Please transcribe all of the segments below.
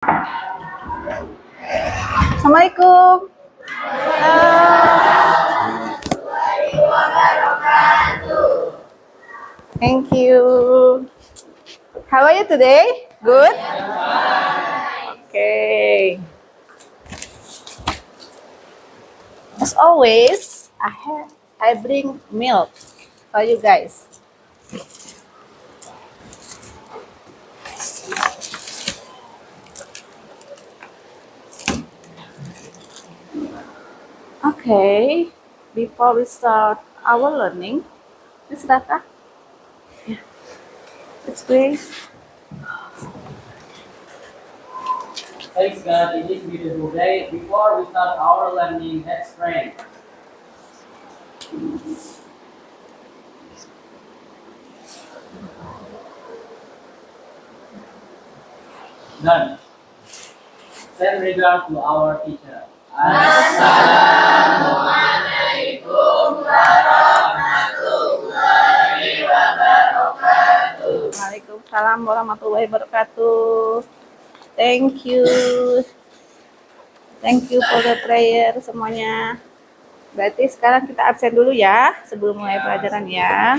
Assalamualaikum. Thank you. How are you today? Good? Okay. As always, I bring milk for you guys. Okay. Before we start our learning, Miss Raka, it's great. Thanks God, in this beautiful day, before we start our learning, let's pray. Done. Send regard to our teacher. Waalaikumsalam warahmatullahi wabarakatuh. Thank you. Thank you for the prayer semuanya. Berarti sekarang kita absen dulu ya sebelum mulai pelajaran ya.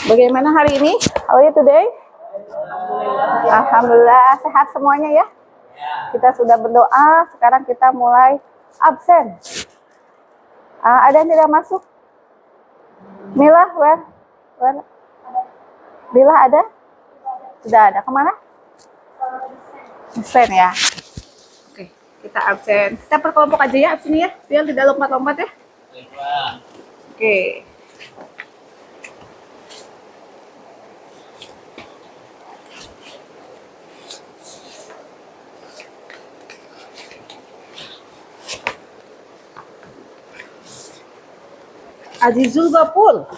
Bagaimana hari ini? How are you today? Alhamdulillah sehat semuanya ya. Kita sudah berdoa, sekarang kita mulai absen. Ada yang tidak masuk? Mila, where? Mila ada? Sudah ada. Kemana? Absen ya. Oke, kita absen. Kita per kelompok aja ya absen ya, biar tidak lompat-lompat ya. Oke. Azizul Gapur.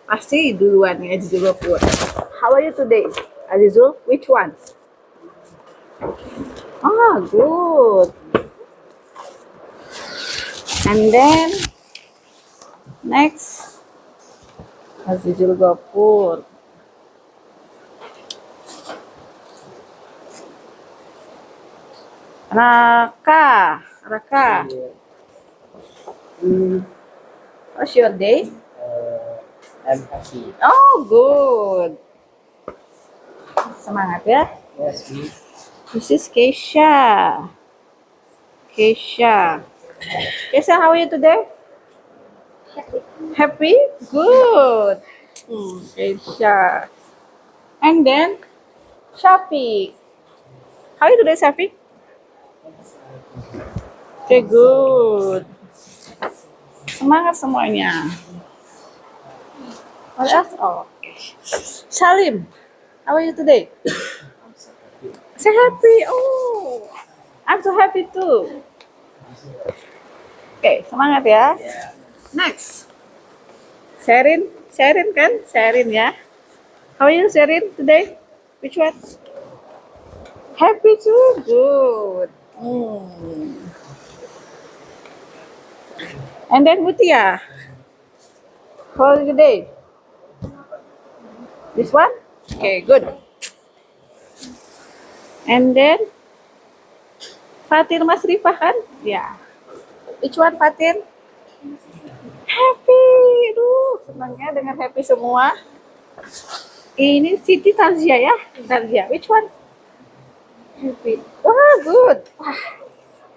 Pasti duluan ya Azizul Gapur. How are you today? Azizul, which one? Good. And then next Azizul Gapur. Raka. What's your day? I'm happy. Oh, good. Semangat ya. Yes, miss. This is Keisha. Keisha, how are you today? Happy? Good. Keisha. And then Shafiq. How are you today, Shafiq? Okay, good. Semangat semuanya. What else? Oh, Salim, how are you today? Say happy. Oh, I'm so happy too. Oke, semangat ya. Next, Sherin kan? Sherin ya. How are you, Sherin, today? Which one? Happy too. Good. And then Mutia. How are you today? This one? Okay, good. And then Fatir Mas Rifah kan? Ya. Which one Fatir? Happy. Senangnya dengan happy semua. Ini Siti Tarzia ya. Tarzia. Which one? Happy. Wah, good. Wah,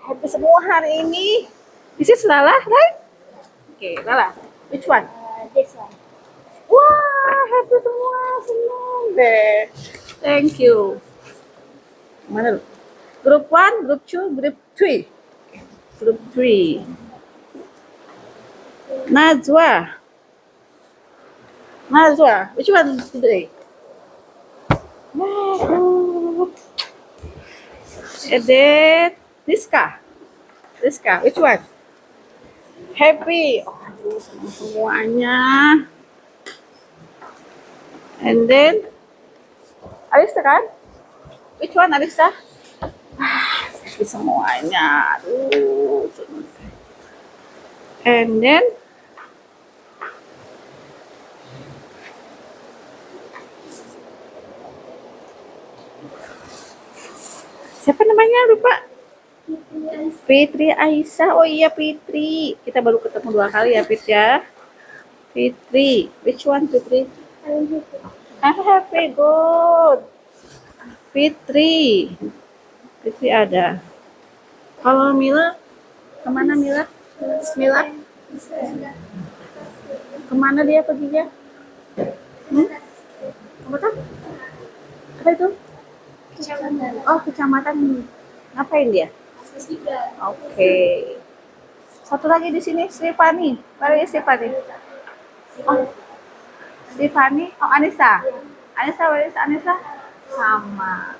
happy semua hari ini. This is Lala, right? Okay, Lala. Which one? This one. Wah, happy semua. Senang deh. Thank you. Mana? Group 1, group 2, group 3. Group 3. Najwa, which one today? And then Rizka, which one? Happy. Oh, semuanya. And then Arista kan? Which one Arista? Happy semuanya. Aduh. And then Siapa namanya? Lupa. Fitri Aisyah. Oh iya Fitri. Kita baru ketemu 2 kali ya Fit ya. Fitri. Which one Fitri? I'm happy. Good. Fitri. Fitri ada. Kalau Mila, kemana Mila? Mila? Kemana dia perginya? Apa tuh? Apa itu? Oh, kecamatan. Ngapain dia? Oke. Satu lagi di sini, Stefani. Where is Stefani? Oh, Stefani. Oh, Anissa. Anissa, where is Anissa? Sama.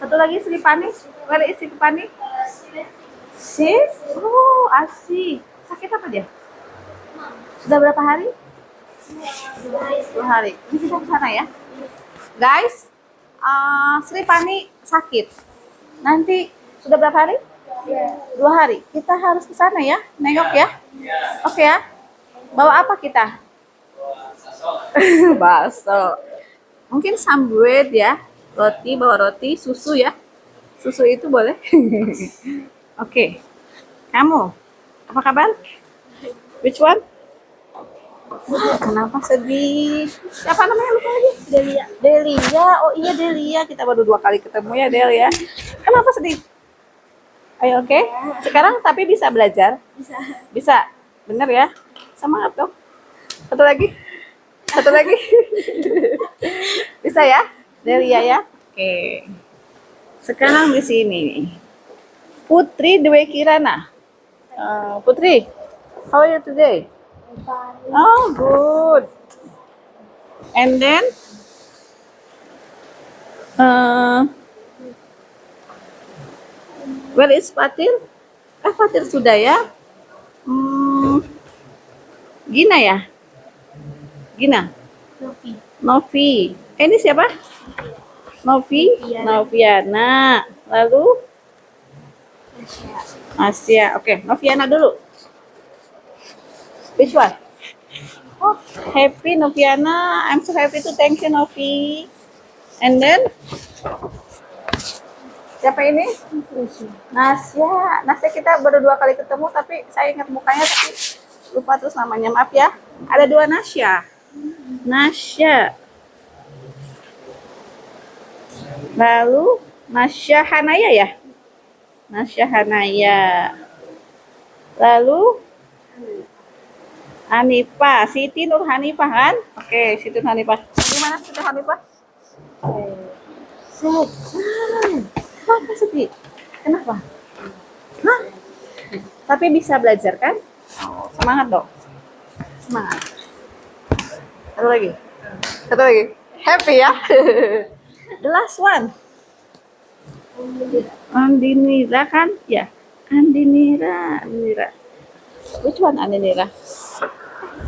Satu lagi Stefani. Where is Stefani? Sis? Oh, asik. Sakit apa dia? Sudah berapa hari? 2 hari. Ini kita ke sana ya. Guys, Stefani sakit. Nanti sudah berapa hari? 2 hari. Kita harus ke sana ya, nengok ya. Oke ya. Bawa apa kita? Bakso. Mungkin sambal ya. Roti, bawa roti, susu ya. Susu itu boleh. Oke. Kamu, apa kabar? Which one? Kenapa sedih? Siapa namanya lupa lagi? Delia. Delia. Oh iya Delia. Kita baru 2 kali ketemu ya Delia. Kenapa sedih? Ayo oke. Sekarang tapi bisa belajar? Bisa. Bener ya? Semangat dong. Satu lagi. Bisa ya? Delia ya? Oke. Sekarang di sini nih. Putri Dwi Kirana. Putri, how are you today? Oh, good. And then, where is Fatir? Fatir sudah ya? Gina ya? Gina? Novi. Ini siapa? Noviana. Lalu? Asia. Oke, Noviana dulu. Which one? Oh, happy Noviana. I'm so happy to thank you Novi. And then siapa ini? Nasya. Nasya kita baru 2 kali ketemu tapi saya ingat mukanya tapi lupa terus namanya. Maaf ya. Ada 2 Nasya. Nasya. Lalu Nasya Hanaya ya? Nasya Hanaya. Lalu Hanifah, Siti Nur Hanifah kan? Oke, Siti Nur Hanifah. Gimana Siti Nur Hanifah? Kenapa sedih? Kenapa? Hah? Tapi bisa belajar kan? Oh, semangat dong. Semangat. Satu lagi. Happy ya? The last one. Andinira kan? Ya. Andinira. Which one Andinira?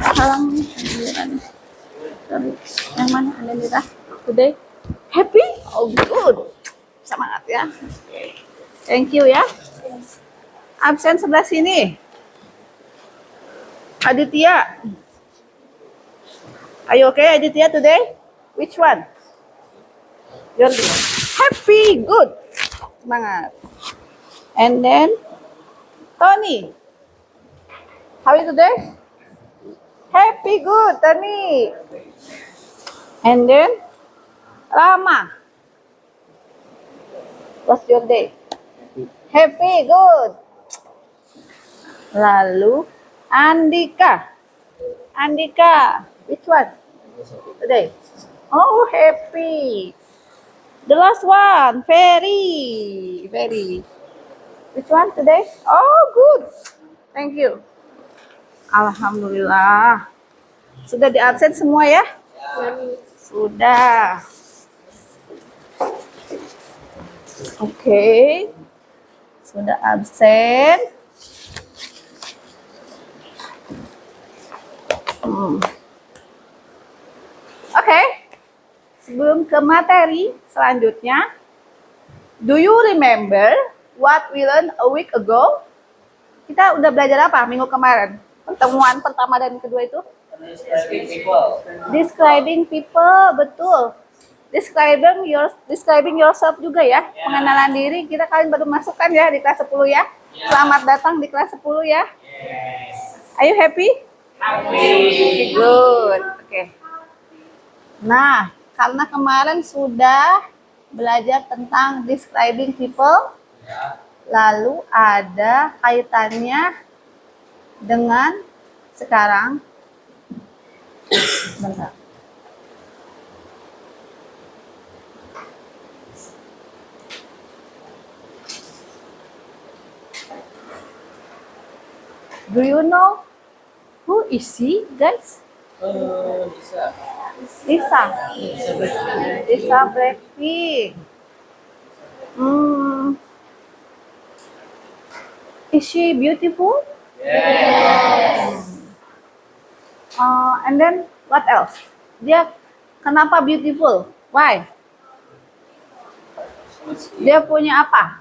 Halang Andinira. Sorry. Yang mana Andinira? Today? Happy? Oh good. Semangat ya. Thank you ya. Absen sebelah sini. Aditya. Are you okay Aditya today? Which one? You're happy, good. Semangat. And then Tony. How are you today? Happy, good, Tony. And then Rama. What's your day? Happy, good. Lalu Andika. Which one? Today. Oh, happy. The last one, Ferry. Which one today? Oh, good. Thank you. Alhamdulillah. Sudah di absen semua ya? Sudah. Oke. Sudah absen. Oke. Sebelum ke materi selanjutnya, do you remember what we learned a week ago? Kita udah belajar apa minggu kemarin? Pertemuan pertama dan kedua itu? Describing people. Describing people, betul. describing yourself juga ya. Pengenalan diri. Kita kalian baru masuk kan ya di kelas 10 ya. Selamat datang di kelas 10 ya. Yes. Are you happy? Happy. Good. Oke. Nah, karena kemarin sudah belajar tentang describing people, Ya. lalu ada kaitannya dengan sekarang. Bentar. Do you know who is she, guys? Bisa. Lisa. Lisa Blackpink. Is she beautiful? Yes. And then what else? Dia kenapa beautiful? Why? Dia punya apa?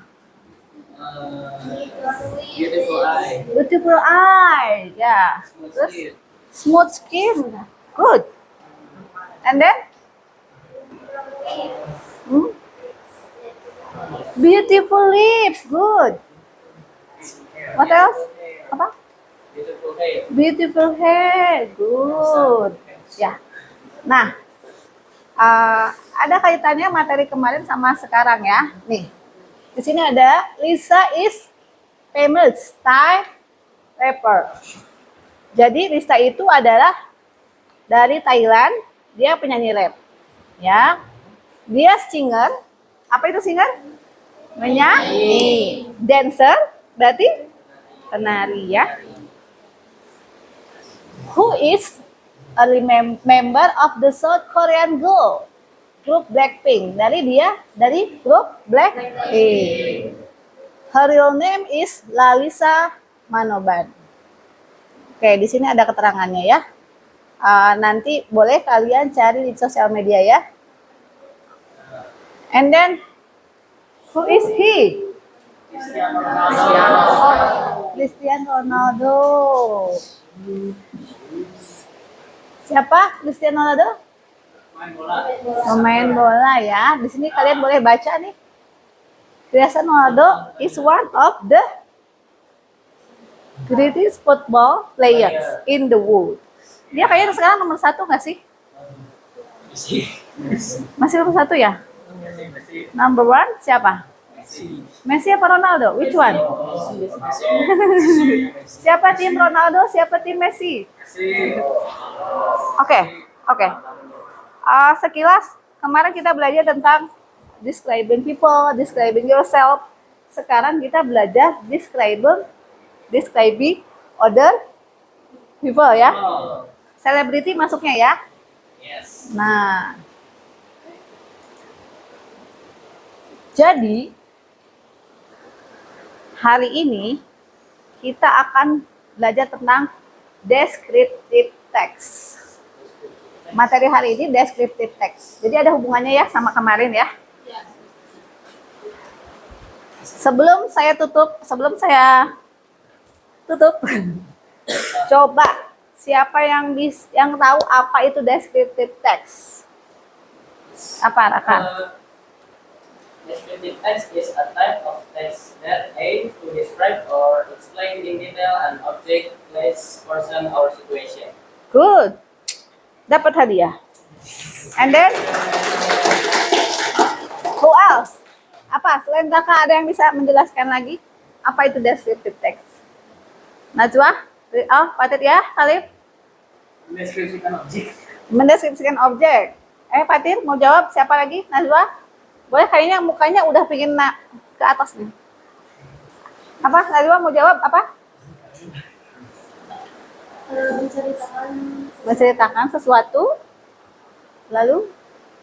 Beautiful eye. Beautiful eye. Ya. Smooth Terus skin. smooth skin. Good. And then? Beautiful lips. Good. What else? Apa? Beautiful hair. Beautiful hair. Good. Ya. Nah, ada kaitannya materi kemarin sama sekarang ya. Nih, di sini ada Lisa is famous Thai rapper. Jadi Lisa itu adalah dari Thailand, dia penyanyi rap. Ya. Dia singer. Apa itu singer? Menyanyi. Dancer berarti penari ya. Who is a member of the South Korean group Blackpink. Dari grup Blackpink. Her real name is Lalisa Manoban. Oke, di sini ada keterangannya ya. Nanti boleh kalian cari di sosial media ya. And then, who is he? Cristiano Ronaldo. Siapa Cristiano Ronaldo? Main bola. Pemain bola ya. Di sini kalian boleh baca nih. Cristiano Ronaldo is one of the greatest football players in the world. Dia kayaknya sekarang nomor 1 nggak sih? Masih nomor 1 ya? Number 1 siapa? Messi apa Ronaldo? Which one? Siapa tim Ronaldo? Siapa tim Messi? Oke. Sekilas kemarin kita belajar tentang describing people, describing yourself. Sekarang kita belajar describing other people ya. Selebriti masuknya ya. Yes. Nah, jadi hari ini kita akan belajar tentang descriptive text. Materi hari ini descriptive text. Jadi ada hubungannya ya sama kemarin ya. Sebelum saya tutup, coba siapa yang tahu apa itu descriptive text? Apa, Raka? Descriptive text is a type of text that aims to describe or explain in detail an object, place, person, or situation. Good. Dapat hadiah. And then, who else? Apa? Selain Raka ada yang bisa menjelaskan lagi? Apa itu descriptive text? Najwa? Oh, Patit ya, Khalif? Mendeskripsikan objek. Mendeskripsikan objek. Patir mau jawab? Siapa lagi? Najwa? Boleh, kayaknya mukanya udah pengen ke atas nih. Apa? Najwa mau jawab apa? Menceritakan sesuatu. Lalu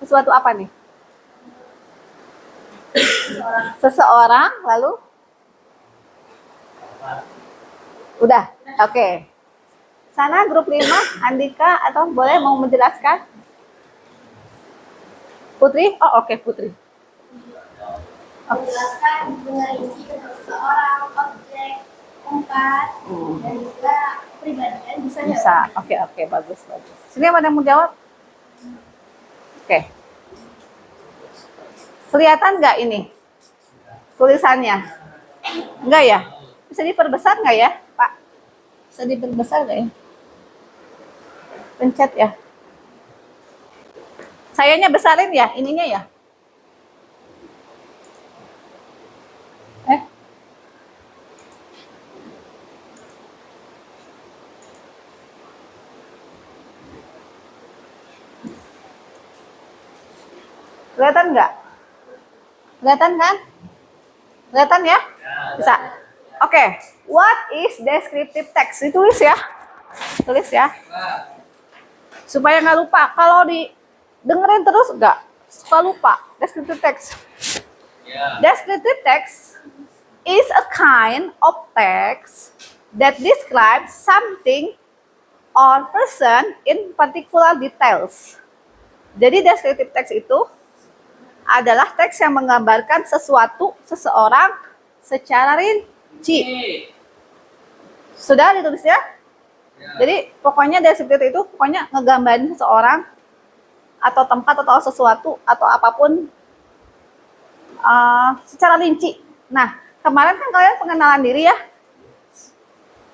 sesuatu apa nih? Seseorang, lalu? Udah, oke. Sana grup 5, Andika atau boleh mau menjelaskan? Putri? Oh, oke, Putri. Menjelaskan dengan rinci tentang seseorang, objek, tempat, dan juga kepribadian bisa ya? Bisa. Oke, bagus. Sini ada yang mau jawab? Oke. Kelihatan nggak ini tulisannya? Enggak ya? Bisa diperbesar nggak ya, Pak? Bisa diperbesar nggak ya? Pencet ya. Sayanya besarin ya, ininya ya. Kelihatan nggak? Kelihatan kan? Kelihatan ya? Bisa. Oke, what is descriptive text? Ditulis ya. Tulis ya. Supaya nggak lupa. Kalau dengerin terus nggak suka lupa. Descriptive text. Descriptive text is a kind of text that describes something or person in particular details. Jadi descriptive text itu adalah teks yang menggambarkan sesuatu, seseorang secara rinci. Sudah ditulis ya? Jadi pokoknya descriptive itu pokoknya ngegambarin seseorang atau tempat atau sesuatu atau apapun secara rinci. Nah, kemarin kan kalian pengenalan diri ya.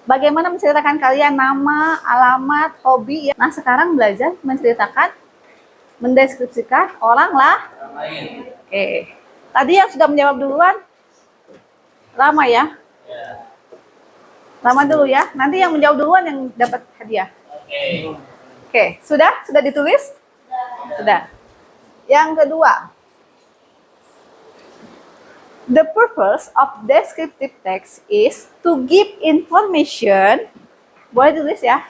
Bagaimana menceritakan kalian nama, alamat, hobi ya. Nah, sekarang belajar menceritakan, mendeskripsikan orang lain. Oke. Tadi yang sudah menjawab duluan, Rama ya. Rama dulu ya. Nanti yang menjawab duluan yang dapat hadiah. Oke. Sudah? Sudah ditulis? Sudah. Yang kedua, the purpose of descriptive text is to give information, boleh tulis ya,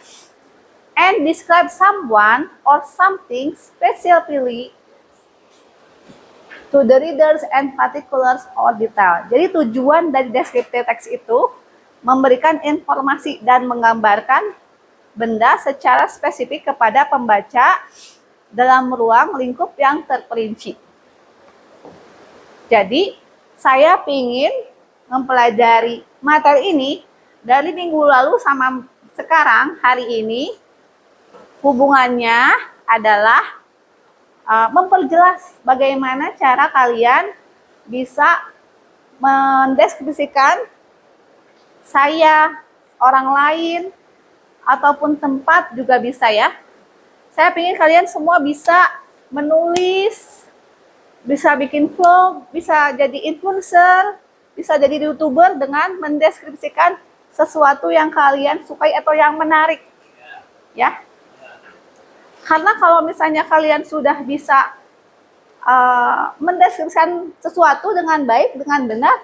and describe someone or something specifically to the readers and particulars or detail. Jadi tujuan dari descriptive text itu memberikan informasi dan menggambarkan benda secara spesifik kepada pembaca dalam ruang lingkup yang terperinci. Jadi saya ingin mempelajari materi ini dari minggu lalu sama sekarang, hari ini, hubungannya adalah memperjelas bagaimana cara kalian bisa mendeskripsikan saya, orang lain, ataupun tempat juga bisa ya. Saya ingin kalian semua bisa menulis, bisa bikin vlog, bisa jadi influencer, bisa jadi YouTuber dengan mendeskripsikan sesuatu yang kalian sukai atau yang menarik. Ya. Karena kalau misalnya kalian sudah bisa mendeskripsikan sesuatu dengan baik, dengan benar,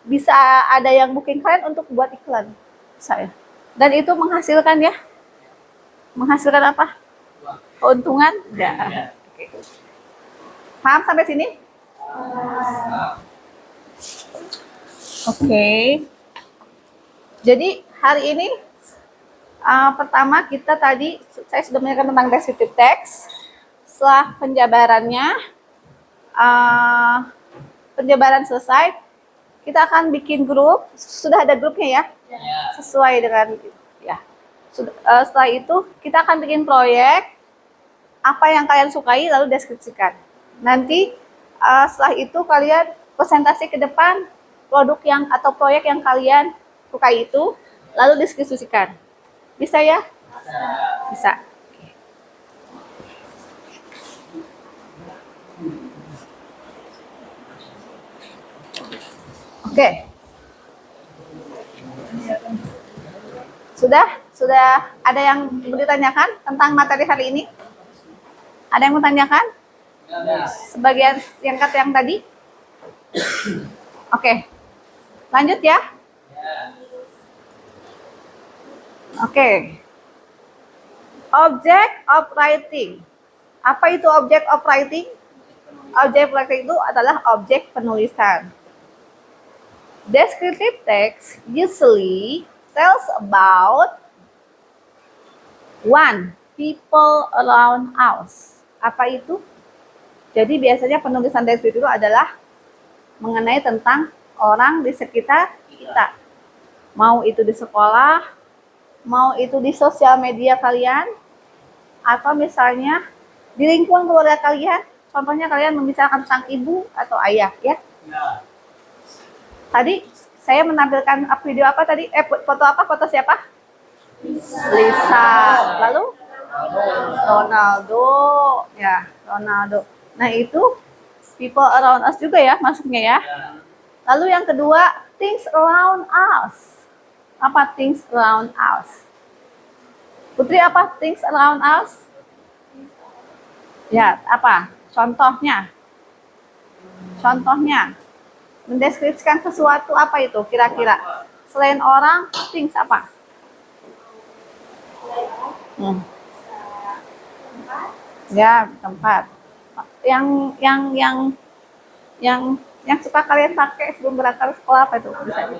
bisa ada yang booking kalian untuk buat iklan saya. Dan itu menghasilkan ya. Menghasilkan apa? Keuntungan? Ya. Oke. Paham sampai sini? Oke. Jadi hari ini pertama kita tadi saya sudah menjelaskan tentang descriptive text. Setelah penjabaran selesai, kita akan bikin grup. Sudah ada grupnya ya? Sesuai dengan ya. Setelah itu kita akan bikin proyek apa yang kalian sukai lalu deskripsikan. Nanti setelah itu kalian presentasi ke depan produk yang atau proyek yang kalian sukai itu lalu diskusikan. Bisa ya? Bisa. Oke. Sudah ada yang mau ditanyakan tentang materi hari ini? Ada yang mau tanyakan? Sebagian yang kata yang tadi? Oke. Lanjut ya. Oke. Object of writing. Apa itu object of writing? Object of writing itu adalah objek penulisan. Descriptive text usually tells about one, people around us. Apa itu? Jadi biasanya penulisan deskriptif itu adalah mengenai tentang orang di sekitar kita. Mau itu di sekolah, mau itu di sosial media kalian, atau misalnya di lingkungan keluarga kalian. Contohnya kalian membicarakan tentang ibu atau ayah ya. Ya. Tadi saya menampilkan video apa tadi? Foto apa? Foto siapa? Lisa. Lalu Ronaldo. Ya, Ronaldo. Nah, itu people around us juga ya masuknya ya. Lalu yang kedua, things around us. Apa things around us? Putri, apa things around us? Ya, apa? Contohnya. Contohnya. Mendeskripsikan sesuatu apa itu kira-kira? Selain orang, things apa? Ya, tempat. Yang suka kalian pakai sebelum berangkat ke sekolah apa itu? Bisa.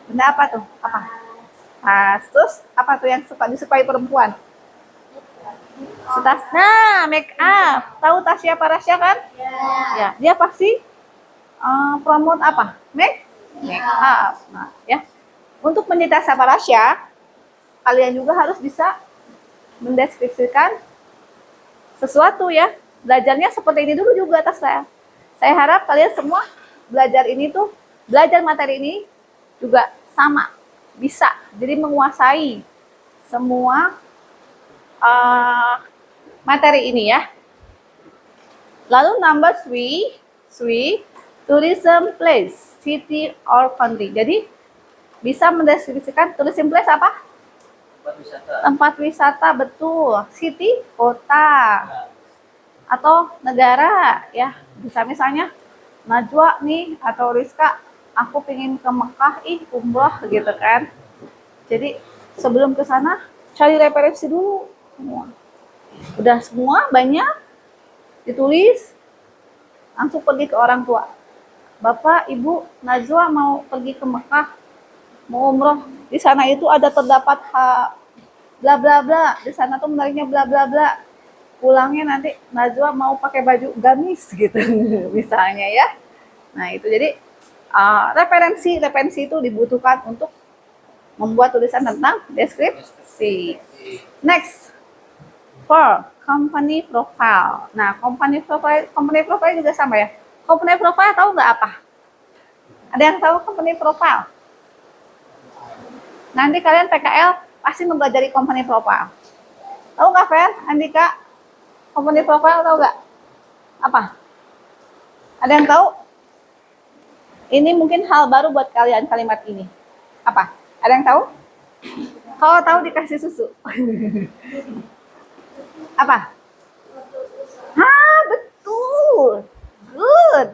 Benda apa tuh? Apa? Tas. Terus apa tuh yang disukai perempuan? Tas. Nah, make up. Tahu Tasya Parasya kan? Ya, dia pasti promote apa? Make up. Nah, ya. Untuk menjadi Tasya Parasya, kalian juga harus bisa mendeskripsikan sesuatu ya. Belajarnya seperti ini dulu juga atas saya. Saya harap kalian semua belajar materi ini juga sama, bisa. Jadi menguasai semua materi ini ya. Lalu number three, tourism place, city or country. Jadi bisa mendeskripsikan tourism place apa? Tempat wisata. Tempat wisata, betul. City, kota. Atau negara ya, bisa misalnya Najwa nih atau Rizka, aku pengen ke Mekah, umroh gitu kan. Jadi sebelum ke sana cari referensi dulu semua. Udah semua banyak ditulis, langsung pergi ke orang tua. Bapak, Ibu, Najwa mau pergi ke Mekah, mau umroh. Di sana itu terdapat bla bla bla. Di sana tuh menariknya bla bla bla. Pulangnya nanti Najwa mau pakai baju gamis gitu misalnya ya. Nah itu jadi referensi itu dibutuhkan untuk membuat tulisan tentang deskripsi. Next, for company profile. Nah company profile juga sama ya. Company profile tahu nggak apa? Ada yang tahu company profile? Nanti kalian PKL pasti mempelajari company profile. Tahu nggak Fer, Andika? Company profile tahu nggak? Apa? Ada yang tahu? Ini mungkin hal baru buat kalian kalimat ini. Apa? Ada yang tahu? Kalau tahu dikasih susu. Apa? Betul. Good.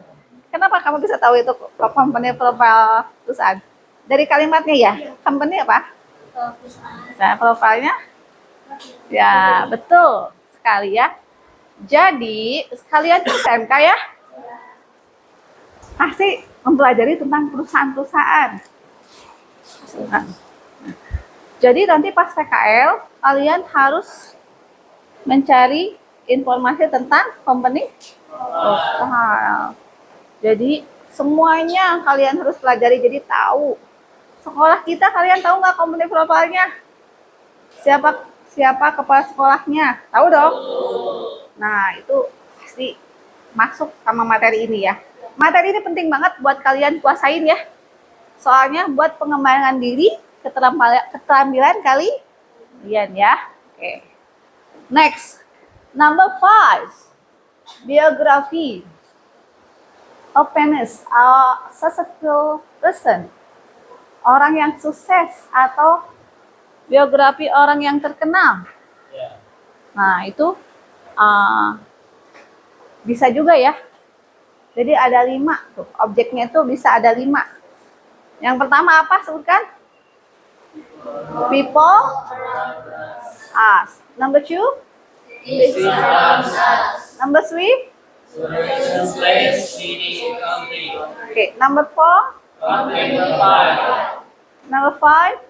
Kenapa kamu bisa tahu itu company profile perusahaan? Dari kalimatnya ya. Company apa? Nah, profilnya? Ya, betul sekali ya. Jadi, sekalian SMK ya, pasti mempelajari tentang perusahaan-perusahaan. Jadi nanti pas PKL, kalian harus mencari informasi tentang company profile. Jadi, semuanya kalian harus pelajari, jadi tahu. Sekolah kita, kalian tahu nggak company profile-nya? Siapa kepala sekolahnya? Tahu dong? Nah, itu pasti masuk sama materi ini ya. Materi ini penting banget buat kalian kuasain ya. Soalnya buat pengembangan diri, keterampilan kalian ya. Oke. Next, number 5. Biography. Openness, a successful person. Orang yang sukses atau biografi orang yang terkenal. Nah, itu bisa juga ya. Jadi ada 5 tuh. Objeknya tuh bisa ada 5. Yang pertama apa sebutkan? People, us. Number 2? Number 3? Okay, number 4? Number 5?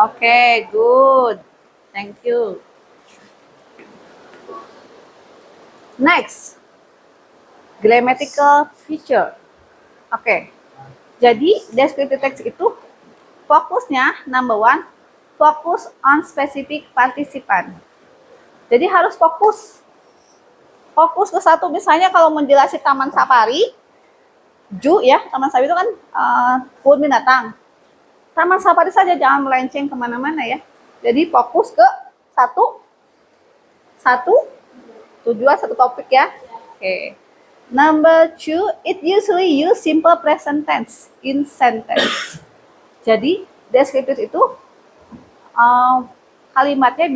Okay, good. Thank you. Next, grammatical feature. Oke, jadi descriptive text itu fokusnya number 1, fokus on specific participant. Jadi harus fokus fokus ke satu. Misalnya kalau menjelaskan taman safari, ya, taman safari itu kan kebun binatang. Taman safari saja, jangan melenceng kemana-mana ya. Jadi fokus ke satu tujuan, satu topik ya. Oke. Number 2, it usually use simple present tense in sentence. Jadi deskriptif itu kalimatnya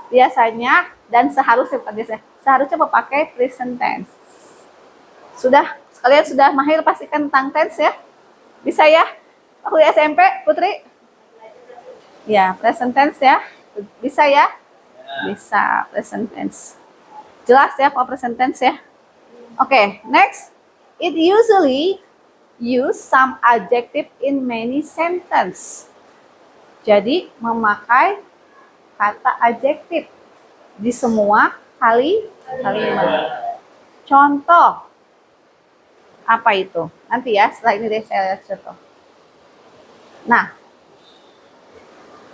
biasanya dan seharusnya memakai present tense. Kalian sudah mahir pastikan tentang tense ya? Bisa ya? Waktu SMP, Putri? Ya, present tense ya. Bisa ya? Bisa, present tense. Jelas ya kalau present tense ya? Oke, next. It usually use some adjective in many sentence. Jadi, memakai kata adjektif di semua kalimat. Contoh. Apa itu? Nanti ya, setelah ini deh saya lihat contoh. Nah,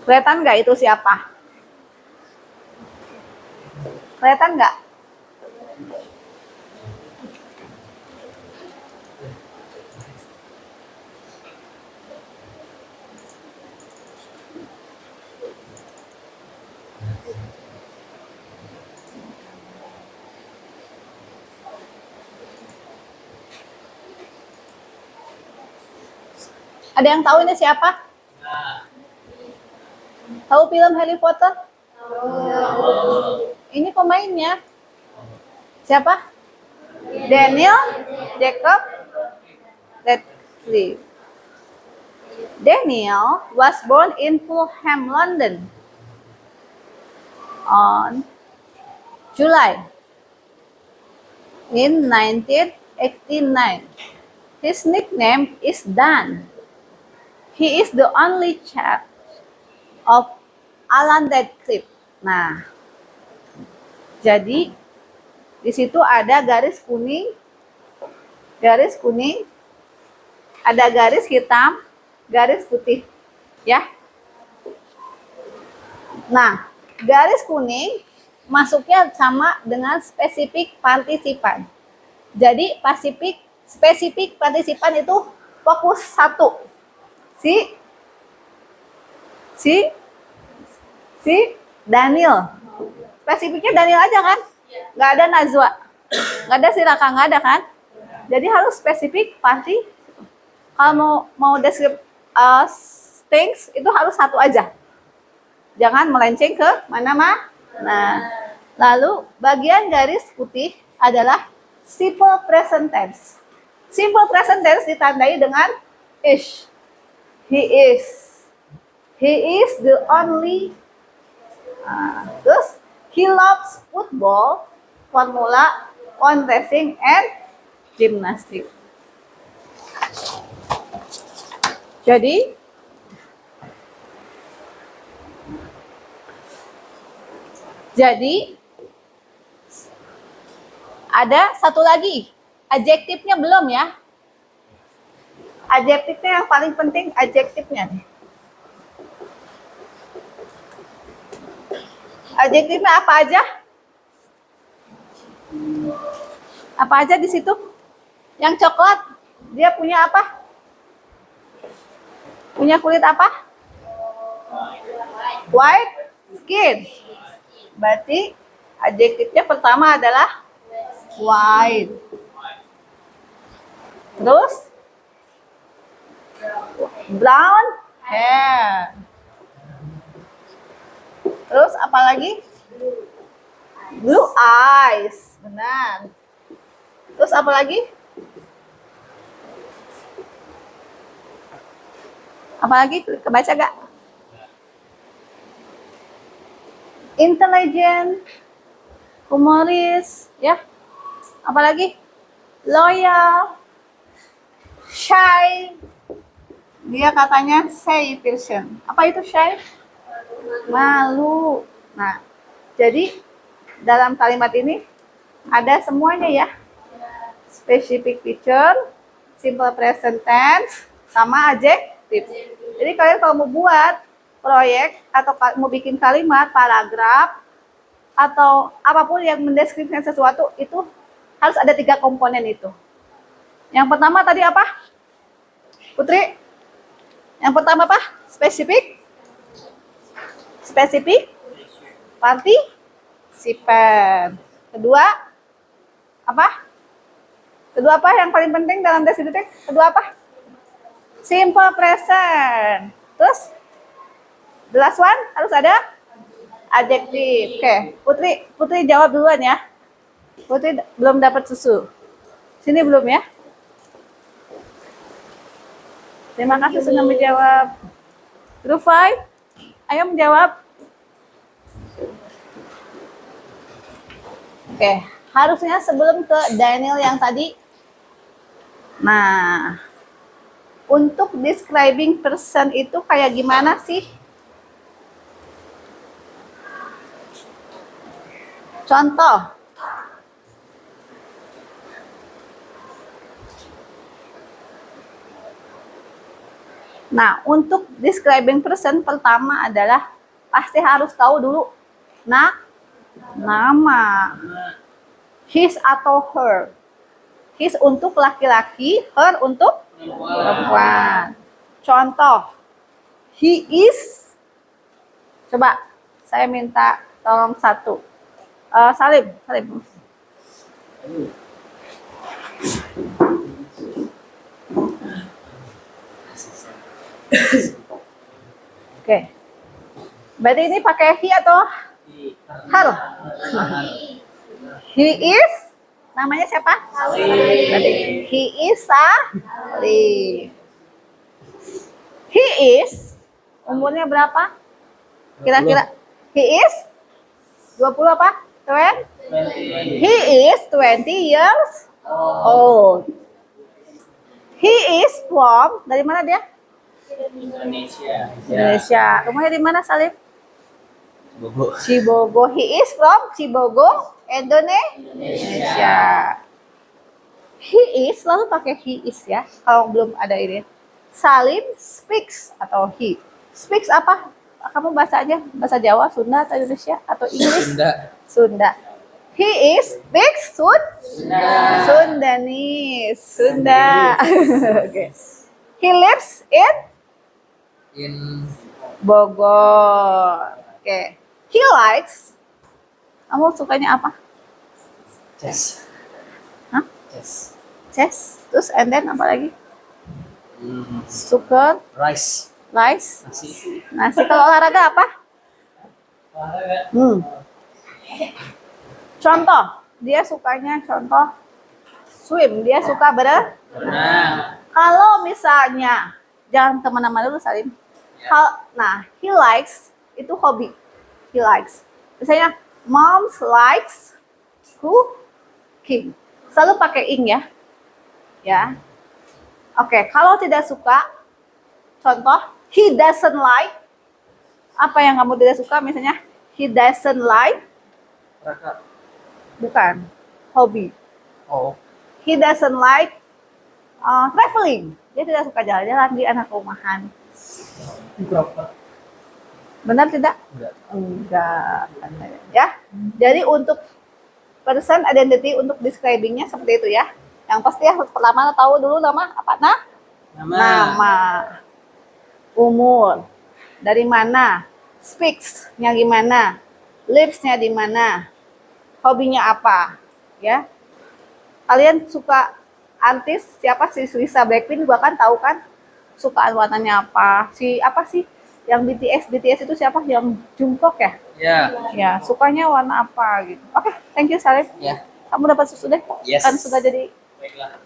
kelihatan nggak itu siapa? Kelihatan nggak? Ada yang tahu ini siapa? Tahu film Harry Potter? Ini pemainnya. Siapa? Daniel Jacob Radcliffe. Daniel was born in Fulham, London on July in 1989. His nickname is Dan. He is the only child of Alan Radcliffe. Nah, jadi di situ ada garis kuning, ada garis hitam, garis putih, ya. Nah, garis kuning masuknya sama dengan spesifik partisipan. Jadi spesifik partisipan itu fokus satu. Si Daniel. Spesifiknya Daniel aja kan? Nggak ada Najwa. Nggak ada si Raka, nggak ada kan? Jadi harus spesifik parti. Kalau mau describe things itu harus satu aja. Jangan melenceng ke mana-mana. Nah, lalu bagian garis putih adalah simple present tense. Simple present tense ditandai dengan is. He is the only. Terus he loves football, formula, on racing, and gymnastics. Jadi ada satu lagi, adjektifnya belum ya. Adjektifnya yang paling penting, adjektifnya nih. Adjektifnya apa aja? Apa aja di situ? Yang coklat, dia punya apa? Punya kulit apa? White skin. Berarti adjektifnya pertama adalah white. Terus brown hair. Terus apa lagi? Blue eyes. Benar. Terus apa lagi? Apa lagi? Kebaca gak? Intelligent, humoris, ya. Apa lagi? Loyal, shy. Dia katanya shy person. Apa itu shy? Malu. Nah, jadi dalam kalimat ini ada semuanya ya. Specific feature, simple present tense, sama adjektif. Jadi kalian kalau mau buat proyek atau mau bikin kalimat, paragraf, atau apapun yang mendeskripsikan sesuatu itu harus ada 3 komponen itu. Yang pertama tadi apa? Putri? Yang pertama apa? Spesifik? Spesifik? Partisipan. Kedua apa? Kedua apa yang paling penting dalam deskriptif? Kedua apa? Simple present. Terus the last one harus ada adjektif. Oke, Putri jawab duluan ya. Putri belum dapat susu. Sini belum ya? Terima kasih sudah menjawab. Group 5, ayo menjawab. Oke, harusnya sebelum ke Daniel yang tadi. Nah, untuk describing person itu kayak gimana sih? Contoh. Nah, untuk describing person pertama adalah pasti harus tahu dulu nama. His atau her. His untuk laki-laki, her untuk perempuan. Contoh, he is. Coba, saya minta tolong satu. Salim. Oke. Berarti ini pakai he atau her? He is. Namanya siapa? Berarti he is Salim. He is. Umurnya berapa? Kira-kira. He is 20 apa? 20? He is 20 years old. He is from, dari mana dia? Indonesia. Rumahnya di mana, Salim? Cibogo. He is from Cibogo, Indonesia. He is selalu pakai he is ya. Kalau belum ada ini. Salim speaks atau he. Speaks apa? Kamu bahasa aja, bahasa Jawa, Sunda atau Indonesia atau Inggris? Sunda. He is speaks Sundanese. Sunda. Okay. He lives in Bogor. Oke. He likes. Kamu sukanya apa? Chess. Hah? Chess. Terus and then apa lagi? Suka Rice. Nasi. Kalau olahraga apa? Contoh, dia sukanya swim. Dia suka berenang. Kalau misalnya, jangan kemana-mana dulu, Salim. Nah, he likes itu hobi. He likes. Misalnya, moms likes cooking. Selalu pakai ing ya. Ya. Oke, kalau tidak suka, contoh, he doesn't like. Apa yang kamu tidak suka? Misalnya, he doesn't like. Bukan. Hobi. Oh. He doesn't like traveling. Dia tidak suka jalan-jalan di anak rumahan. Benar tidak? Enggak. Ya. Jadi untuk person identity untuk describingnya seperti itu ya. Yang pasti ya pertama tahu dulu nama apa? Nama. Umur. Dari mana? Speaks-nya gimana? Lives-nya di mana? Hobinya apa? Ya. Kalian suka artis siapa sih? Lisa Blackpink juga kan tahu kan? Sukaan warnanya apa? Apa sih? Yang BTS itu siapa? Yang Jungkook ya? Ya. Ya, sukanya warna apa gitu. Oke, thank you Salim. Ya. Kamu dapat susu deh. Yes. Kan sudah jadi Baiklah.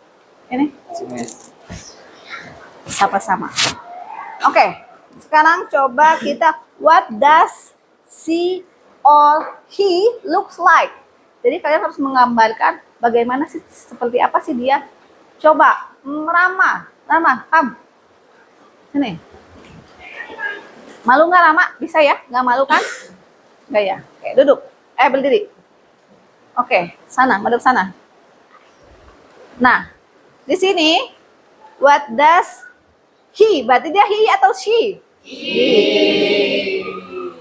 ini. Sama-sama. Oke, sekarang coba kita what does she or he looks like. Jadi kalian harus menggambarkan bagaimana sih, seperti apa sih dia. Coba, Rama, Ham. Sini. Malu nggak Rama? Bisa ya? Nggak malu kan? Nggak ya? Oke, duduk. Berdiri. Oke, sana, madep sana. Nah, di sini, what does he? Berarti dia he atau she? He.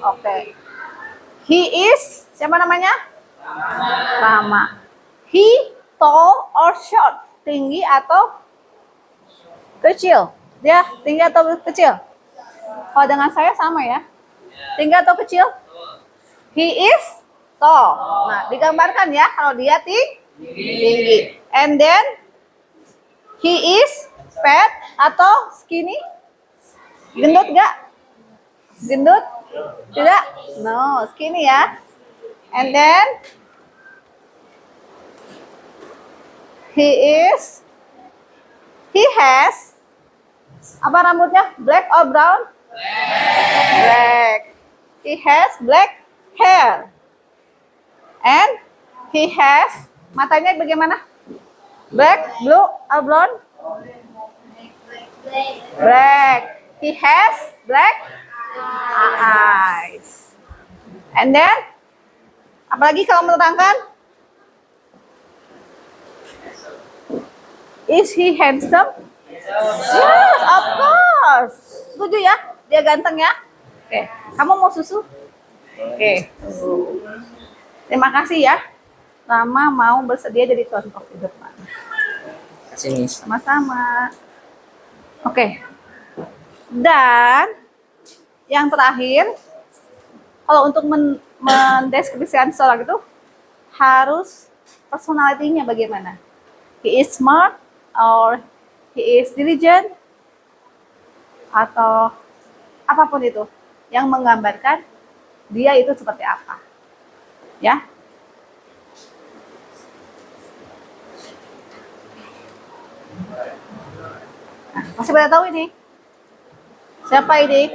Oke. He is, siapa namanya? Rama. He tall or short? Tinggi atau kecil? Dia tinggi atau kecil? Kalau dengan saya sama ya. Tinggi atau kecil? He is tall. Nah, digambarkan ya kalau dia tinggi. And then he is fat atau skinny? Gendut gak? Gendut? Tidak? No, skinny ya. And then he has apa rambutnya? Black or brown? Black. He has black hair. And he has matanya bagaimana? Black, blue, or brown? Black. He has black eyes. And then apalagi kalau menerangkan? Is he handsome? Yes, of course. Setuju ya? Dia ganteng ya? Oke, kamu mau susu? Oke. Terima kasih ya. Rama mau bersedia jadi contoh di depan. Sini. Sama-sama. Oke. Dan yang terakhir, kalau untuk mendeskripsikan seseorang itu harus personality-nya bagaimana? He is smart or he is diligent atau apapun itu yang menggambarkan dia itu seperti apa. Ya. Nah, masih pada tahu ini? Siapa ini?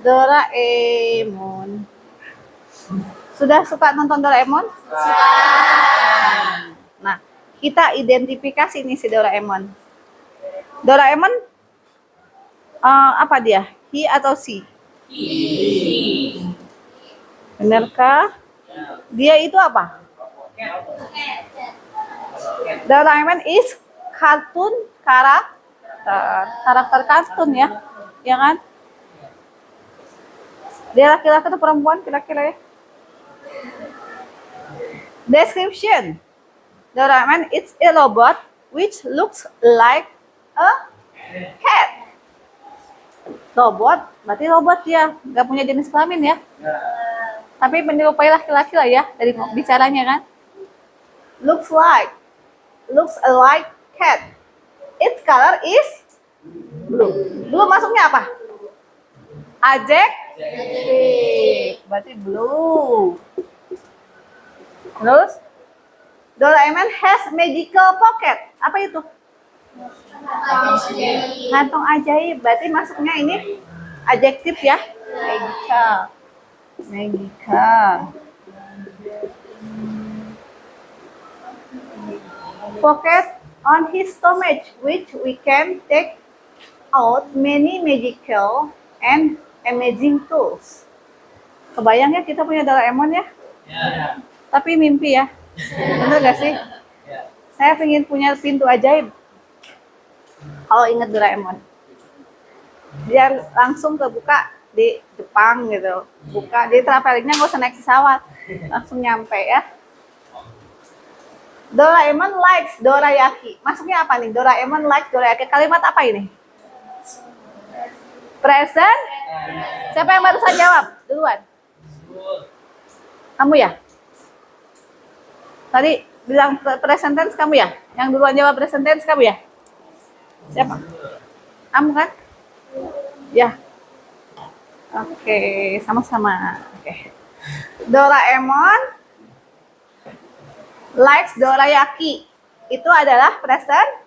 Doraemon. Sudah suka nonton Doraemon? Nah, kita identifikasi nih si Doraemon. Doraemon apa dia? He atau she? Benarkah? Dia itu apa? Doraemon is kartun karakter kartun ya, ya kan? Dia laki-laki atau perempuan kira-kira ya? Description. Doraemon is a robot which looks like a cat. Robot, berarti robot dia, nggak punya jenis kelamin ya? Tapi menyerupai laki-laki lah ya dari bicaranya kan? Looks like cat. Its color is blue. Blue masuknya apa? Adjective. Berarti blue. Terus Doraemon has magical pocket. Apa itu? Kantong ajaib. Berarti masuknya ini adjektif ya? Magical. Pocket on his stomach, which we can take out many magical and amazing tools. Kebayang ya kita punya Doraemon ya? Tapi mimpi ya. Bener gak sih? Saya pengen punya pintu ajaib. Kalau ingat Doraemon. Biar langsung kebuka di Jepang gitu. Buka di travelingnya nggak usah naik pesawat. Langsung nyampe ya. Doraemon likes dorayaki. Masuknya apa nih? Doraemon likes dorayaki. Kalimat apa ini? Present. Siapa yang barusan jawab? Duluan. Kamu ya? Tadi bilang present tense kamu ya? Yang duluan jawab present tense kamu ya? Siapa? Kamu kan? Ya. Oke, sama-sama. Oke. Doraemon likes dorayaki. Itu adalah present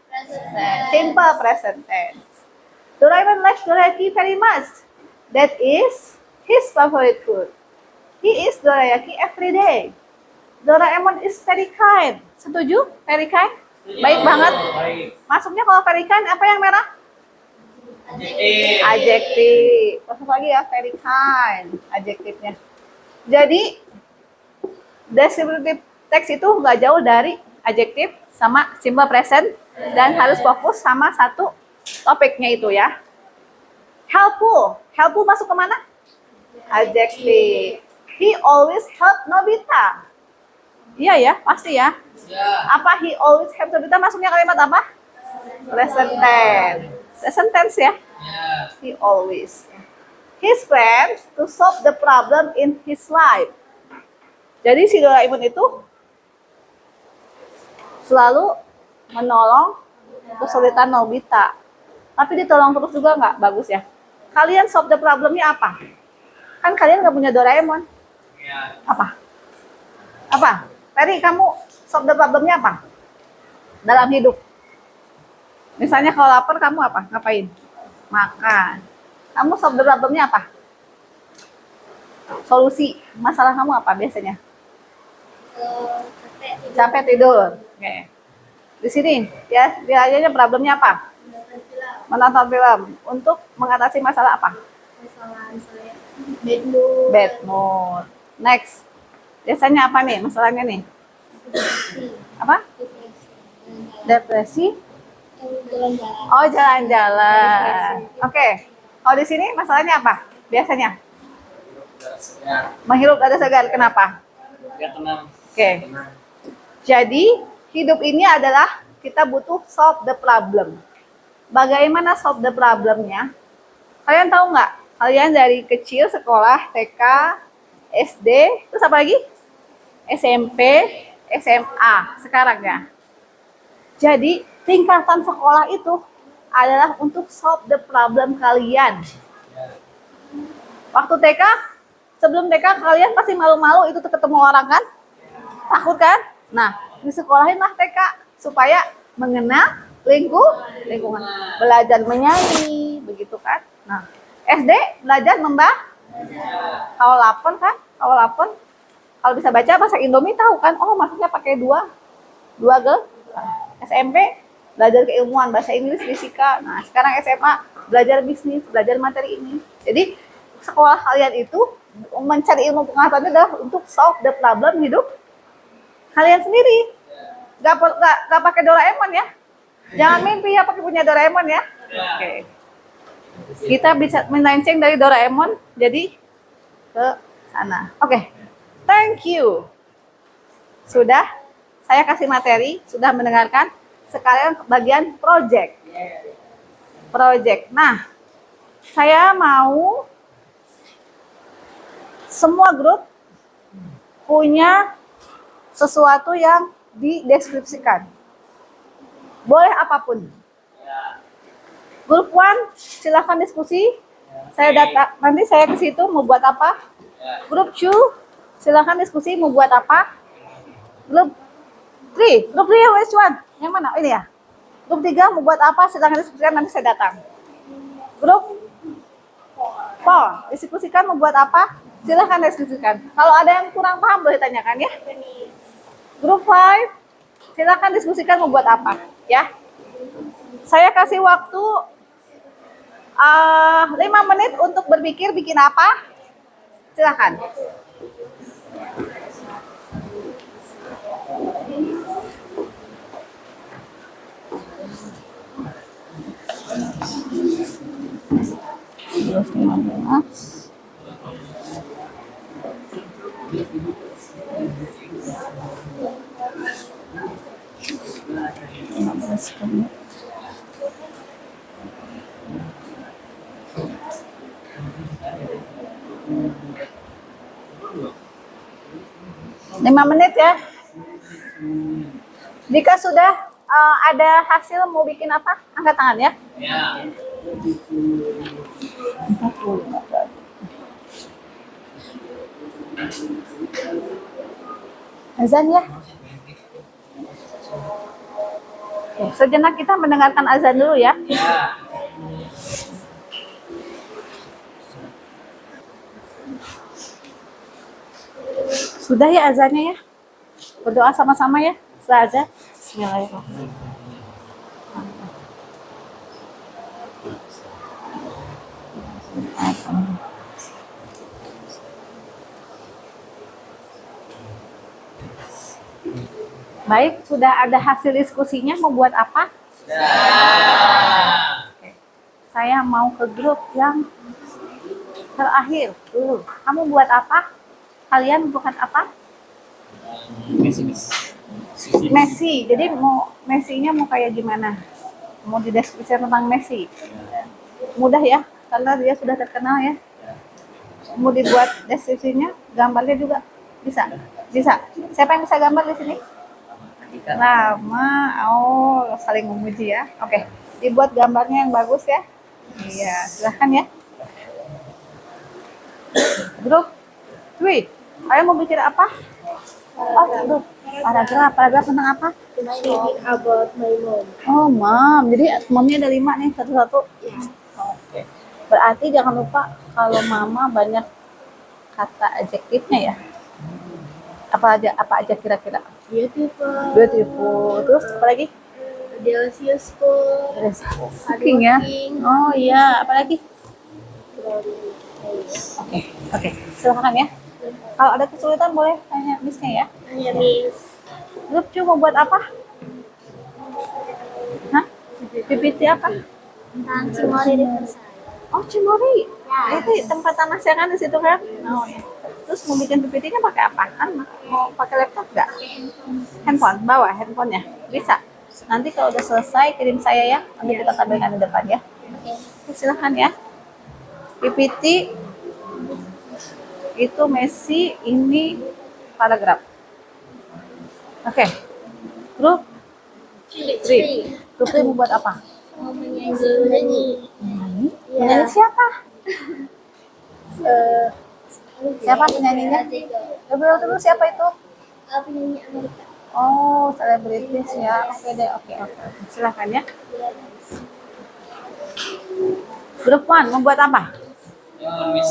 simple present tense. Doraemon likes dorayaki very much. That is his favorite food. He eats dorayaki every day. Doraemon is very kind. Setuju? Very kind? Baik banget. Masuknya kalau very kind apa yang merah? Adjektif. Masuk lagi ya, very kind. Adjektifnya. Jadi descriptive text itu nggak jauh dari adjektif sama simple present dan harus fokus sama satu topiknya itu ya. Helpful. Helpful masuk ke mana? Adjective. He always help Nobita. Iya ya, pasti ya. Apa he always help Nobita masuknya kalimat apa? Present tense. Present tense ya. He always. His friend to solve the problem in his life. Jadi si Doraemon itu selalu menolong kesulitan Nobita. Tapi ditolong terus juga nggak? Bagus ya. Kalian solve the problemnya apa? Kan kalian nggak punya Doraemon. Apa? Apa? Tadi kamu solve the problemnya apa? Dalam hidup. Misalnya kalau lapar kamu apa? Ngapain? Makan. Kamu solve the problemnya apa? Solusi masalah kamu apa biasanya? Capek tidur. Oke. Di sini ya, biasanya problemnya apa? Menonton film. Untuk mengatasi masalah apa? Masalah misalnya bad mood. Bad mood. Next. Biasanya apa nih masalahnya nih? Apa? Depresi. Jalan-jalan. Oh, jalan-jalan. Oke. Kalau di sini masalahnya apa? Biasanya menghirup udara segar. Kenapa? Biar tenang. Oke. Jadi, hidup ini adalah kita butuh solve the problem. Bagaimana solve the problemnya? Kalian tahu nggak? Kalian dari kecil sekolah TK, SD, terus apa lagi? SMP, SMA sekarang ya. Jadi, tingkatan sekolah itu adalah untuk solve the problem kalian. Waktu TK, sebelum TK kalian pasti malu-malu itu ketemu orang kan? Takut kan? Nah, disekolahin lah TK supaya mengenal lingkungan, belajar menyanyi, begitu kan? Nah, SD belajar kalau lapor kan? Kalau bisa baca bahasa Indomie tahu kan? Oh, maksudnya pakai dua G. SMP belajar keilmuan bahasa Inggris, fisika. Nah, sekarang SMA belajar bisnis, belajar materi ini. Jadi sekolah kalian itu mencari ilmu pengetahuan adalah untuk solve the problem hidup kalian sendiri. Gak pakai Doraemon ya. Jangan mimpi ya pakai punya Doraemon ya. Oke. Kita bisa melenceng dari Doraemon jadi ke sana. Oke. Thank you. Sudah saya kasih materi, sudah mendengarkan. Sekarang bagian project. Project. Nah, saya mau semua grup punya sesuatu yang dideskripsikan. Boleh apapun. Grup 1 silakan diskusi. Nanti saya ke situ mau buat apa? Grup 2 silakan diskusi mau buat apa? Grup 3 which one? Yang mana? Ini ya. Grup 3 mau buat apa? Silakan diskusikan, nanti saya datang. Grup 4 diskusikan mau buat apa? Silakan diskusikan. Kalau ada yang kurang paham boleh tanyakan ya. Grup 5 silakan diskusikan mau buat apa ya. Saya kasih waktu 5 menit untuk berpikir bikin apa. Silakan. Lima menit ya. Jika sudah ada hasil mau bikin apa? Angkat tangan ya. Azan ya. Oke, sejenak kita mendengarkan azan dulu ya. Sudah ya azannya ya. Berdoa sama-sama ya. Setelah azan. Bismillahirrahmanirrahim. Baik, sudah ada hasil diskusinya mau buat apa? Oke. Saya mau ke grup yang terakhir. Kamu buat apa? Kalian bukan apa? Messi. Messi. Jadi mau Messi-nya mau kayak gimana? Mau dideskripsikan tentang Messi? Mudah ya, karena dia sudah terkenal ya. Mau dibuat deskripsinya, gambarnya juga bisa. Bisa. Siapa yang bisa gambar di sini? Rama. Oh, saling memuji ya. Oke, dibuat gambarnya yang bagus ya. Iya, silahkan ya. Grup 3. Kalian mau bikin apa? Oh, grup. Paragraf tentang apa? Speaking about my mom. Oh, mom. Jadi momnya ada 5 nih, satu-satu. Oke. Berarti jangan lupa kalau mama banyak kata adjektifnya ya. Apa aja kira-kira? Beautiful. Beautiful. Terus apa lagi? Delicious. Cooking ya. Hardworking. Oh iya, apa lagi? Oke. Silakan ya. Kalau ada kesulitan boleh tanya Miss-nya ya. Ya, Miss. Grup cuma buat apa? Hah? PPT apa? Tentang Cimory Riverside. Oh, Cimory. Ya. Itu tempat tanah kan di situ kan? Oh ya. Terus mau bikin PPT-nya pakai apa? Kan mau pakai laptop nggak? Handphone, bawa handphonenya. Bisa. Nanti kalau udah selesai kirim saya ya. Nanti kita tampilkan di depan ya. Oke, silahkan ya. PPT itu Messi, ini paragraf. Oke. Grup 3. Grup 3 mau buat apa? Mau menyanyi. Menyanyi? Menyanyi siapa? Siapa penyanyinya? Dulu siapa itu? Penyanyi Amerika. Oh, selebritis ya. Oke deh, oke. Silahkan ya. Grup 1 mau buat apa? Miss,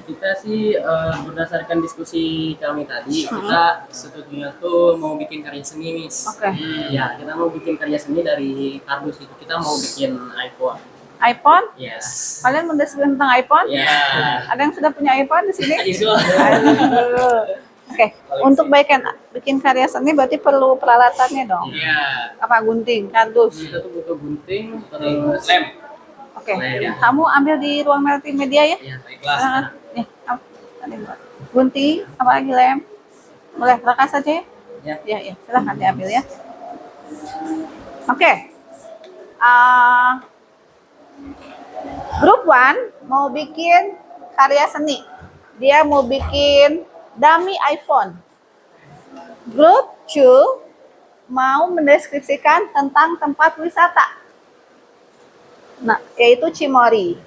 kita sih berdasarkan diskusi kami tadi, kita setujunya tuh mau bikin karya seni, Miss. Oke. Ya, kita mau bikin karya seni dari kardus itu. Kita mau bikin iPhone. iPhone? Yes. Kalian mau diskusi tentang iPhone? Ya. Ada yang sudah punya iPhone di sini? Itu. Aduh. Oke, untuk bikin karya seni berarti perlu peralatannya dong. Iya. Apa gunting, kardus? Kita tuh butuh gunting, terus lem. Oke, Ya. kamu ambil di ruang multimedia ya? Ya, baiklah. Ya, ada buat. Gunting, apa lagi lem? Boleh, rakas saja ya? Ya, silahkan diambil ya. Oke. Grup 1 mau bikin karya seni. Dia mau bikin dummy iPhone. Grup 2 mau mendeskripsikan tentang tempat wisata. Nah, yaitu Cimory.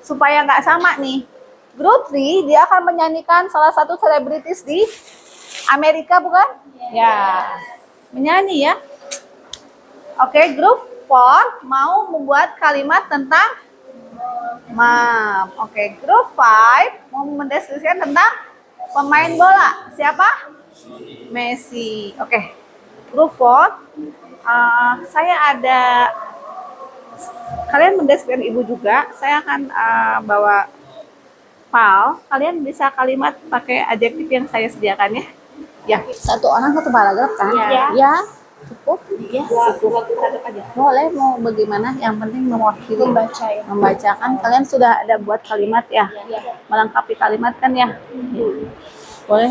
Supaya nggak sama nih. Grup 3 dia akan menyanyikan salah satu selebritis di Amerika bukan? Ya. Menyanyi ya. Oke, grup 4 mau membuat kalimat tentang mom. Oke, grup 5 mau mendeskripsikan tentang pemain bola. Siapa? Messi. Oke. Grup 4 saya ada kalian mendeskripsikan ibu juga. Saya akan bawa file. Kalian bisa kalimat pakai adjektif yang saya sediakan ya. Ya, satu orang satu paragraf kan? Ya. Ya, cukup. Ya. Cukup. Boleh mau bagaimana? Yang penting mewakili. Membacakan. Kalian sudah ada buat kalimat ya? Melengkapi kalimat kan ya? Boleh.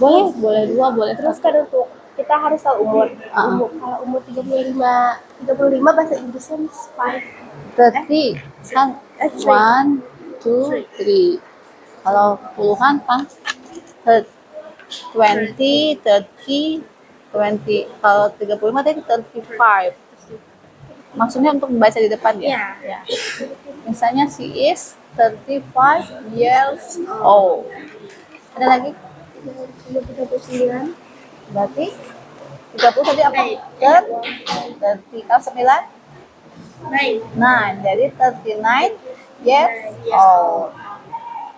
Boleh 2, boleh. Terus kan untuk kita harus tahu umur. Kalau umur 35 bahasa Inggrisnya 5. 30 kan 1, 2, 3. Kalau puluhan kan 20, 30, 20. Kalau 35 tadi 35. Maksudnya untuk membaca di depan ya? Ya. Misalnya she is 35 years old. Ada lagi? 39. Berarti 30 tadi apa? 30 kalau 9? 9. Jadi 39 years old.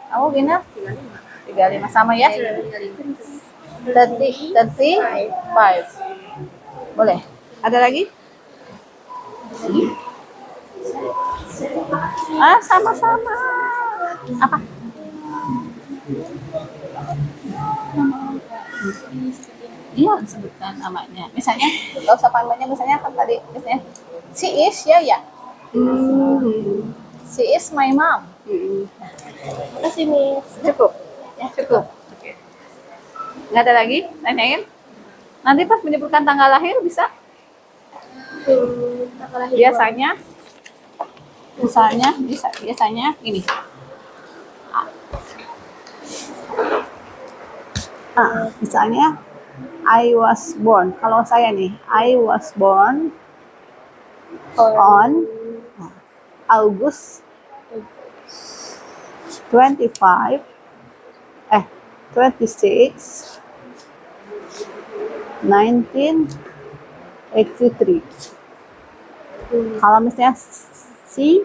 Kamu gini? 35 sama ya? 35. Boleh. Ada lagi? Sama-sama. Apa? Iya, sebutkan namanya. Misalnya, nggak usah panggilnya. Misalnya kan tadi, misalnya, she is ya. She is my mom. Terima kasih, Miss. Cukup. Cukup. Oke. Nggak ada lagi? Tanyain. Nanti pas menyebutkan tanggal lahir bisa. Tanggal lahir Biasanya, biasanya ini. Misalnya I was born. Kalau saya nih, I was born on August 25 26 1983. Kalau misalnya she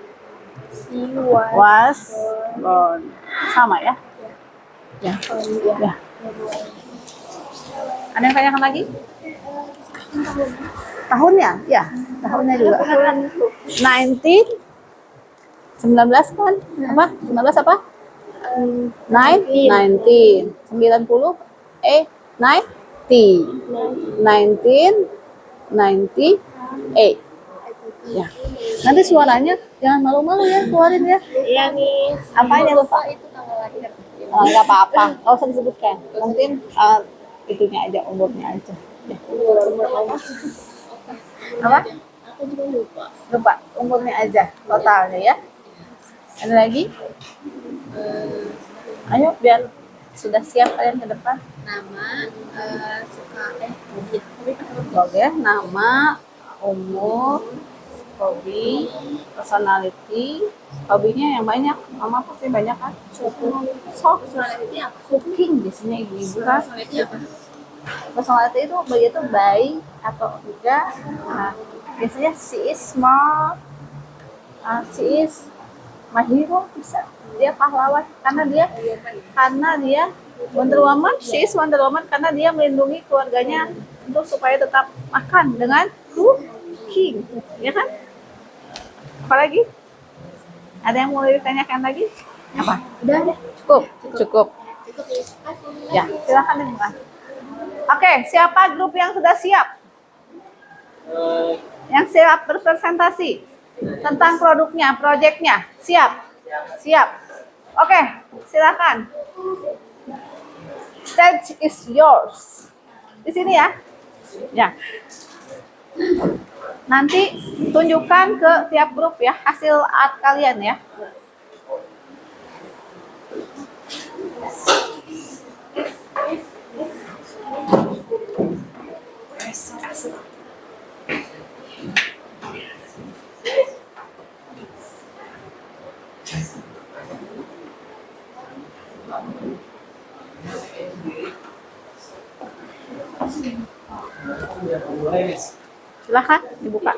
She was was born, sama ya? Ya. Ya. Ada yang tanyakan lagi? Tahunnya? Ya, tahunnya juga. 19 19 kan? Apa? 19 apa? 19 90 1998. Ya. Nanti suaranya jangan malu-malu ya, keluarin ya. Iya, Miss. Apanya lupa? Itu tanggal lahir. Nggak apa-apa, nggak usah disebutkan. Mungkin itunya aja, umurnya aja. Ya. Apa? Aku juga lupa. Lupa, umurnya aja, totalnya ya. Ada lagi? Ayo, biar sudah siap kalian ke depan. Nama, suka, Oke, nama, umur, hobi, personality. Hobinya yang banyak, mama pasti banyak kan? personality apa? Cooking biasanya ibu kan. Personality apa? Personality itu begitu baik atau enggak. Nah, biasanya she is smart, she is my hero, bisa. Dia pahlawan karena dia Wonder Woman. She is Wonder Woman karena dia melindungi keluarganya untuk supaya tetap makan dengan cooking, ya kan? Apalagi? Ada yang mau ditanyakan lagi? Apa? Udah. Cukup. Cukup, Miss. Kasih. Ya, silakan dimulai. Oke, siapa grup yang sudah siap? Yang siap berpresentasi tentang produknya, proyeknya? Siap? Siap. Oke, silakan. Stage is yours. Di sini ya. Ya. Nanti tunjukkan ke tiap grup ya hasil art kalian ya. Silakan dibuka.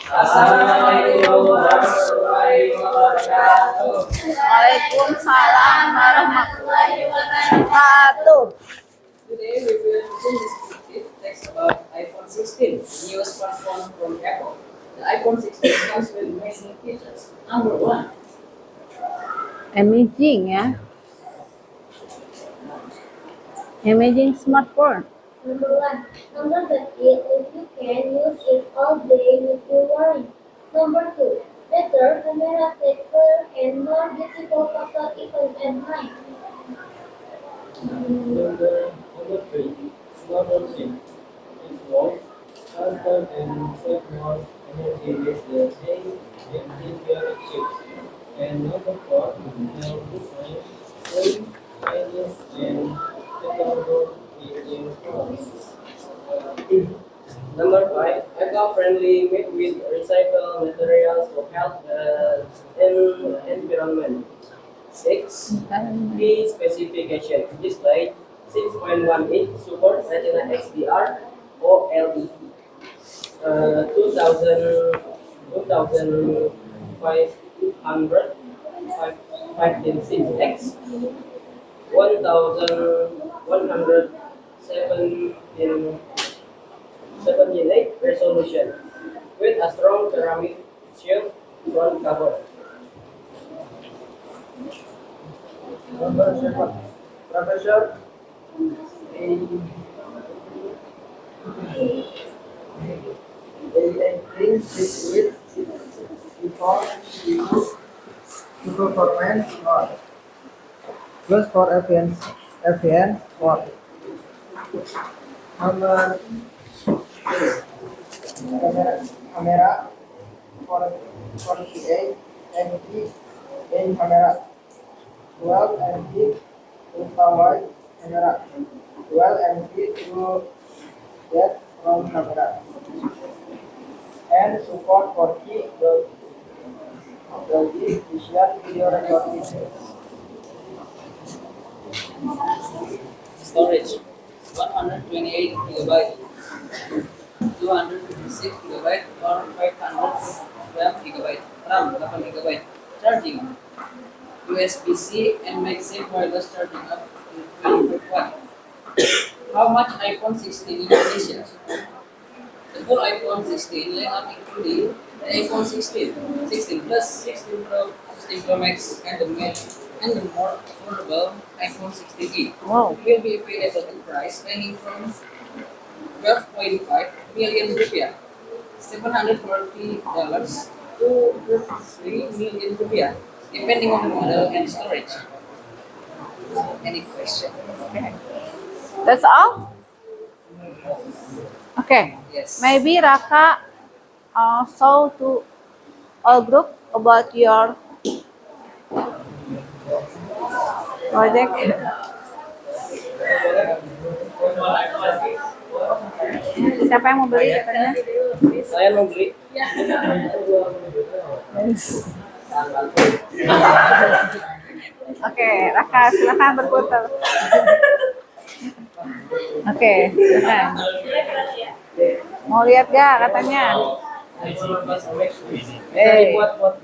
Assalamualaikum warahmatullahi wabarakatuh. Waalaikumsalam warahmatullahi wabarakatuh. Today we will present descriptive text about iPhone 16, new smartphone from Apple. The iPhone 16 comes with amazing features. Number 1. Amazing ya. Amazing smartphone. Number 1. Number 38, if you can use it all day with your worry. Number 2. Better camera, thicker and more beautiful photo even at night. Number 3, smarter SIM. It works faster and save more energy with the same easier chips. And number 4, health design, slim, stylish and technical in phones. Number 5. Eco-friendly, made with recycled materials to help the environment. 6. Key specification. Display 6.1 inch, support Retina XDR OLED. 1506x 1178 resolution with a strong ceramic shield front cover. Number 7, Professor A. I think this with Before you to performance or plus for FN or number camera for 48 MP in camera 12 MP ultrawide camera 12 MP to get from camera and support for key the visual video recording. Storage 128 gigabyte, 256 gigabyte, or 512 gigabyte. RAM 8 gigabyte. Charging USB-C and MagSafe wireless charging up to 20 watt. How much iPhone 16 in Indonesia? The full iPhone 16 lineup including the iPhone 16, 16 Plus, 16 Pro, 16 Pro Max, and the more affordable iPhone 16e. Wow. Will be available in price ranging from 12.5 million rupiah, $740 to 3 million rupiah, depending on the model and storage. Any question? That's all? Okay. Yes. Maybe Raka show to all group about your project. Siapa yang mau beli katanya? Saya mau beli. Oke, Raka silakan berfoto. Oke, silakan. Mau lihat gak katanya? Buat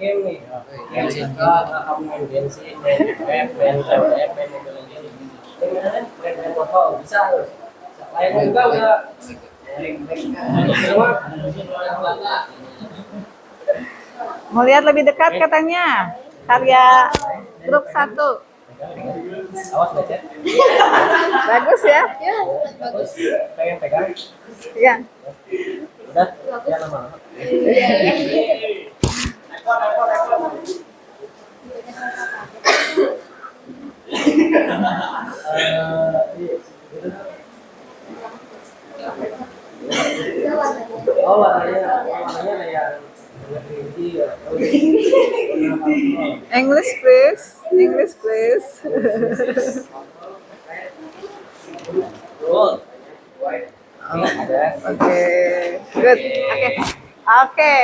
game nih. Game suka kamu main Genshin, main web, main foto bisa. Lain juga udah. Mau lihat lebih dekat katanya? Karya grup 1. Awas becet. Bagus ya? Pengen pegang. Iya. Udah, ya lama-lama. Oh, warnanya kayak English please. English please. Roll. Oke, good. Oke.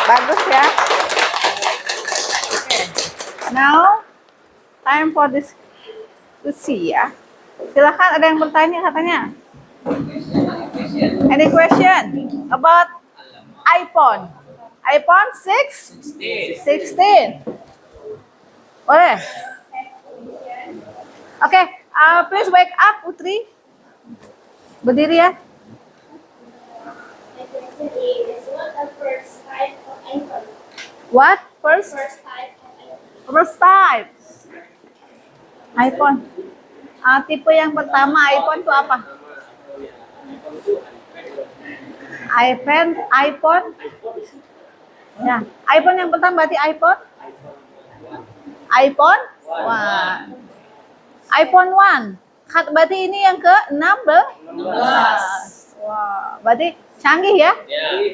Bagus ya. Oke. Now, time for diskusi ya. Silakan, ada yang bertanya katanya. Any question about iPhone? iPhone 16. Boleh? Oke, please wake up, Putri. Berdiri ya. My question is, what the first type of iPhone? What? First Type of iPhone. type. iPhone. Tipe yang pertama iPhone itu apa? iPhone. Ya, iPhone yang pertama berarti iPhone 1. Berarti ini yang ke-16. Wah, berarti canggih ya?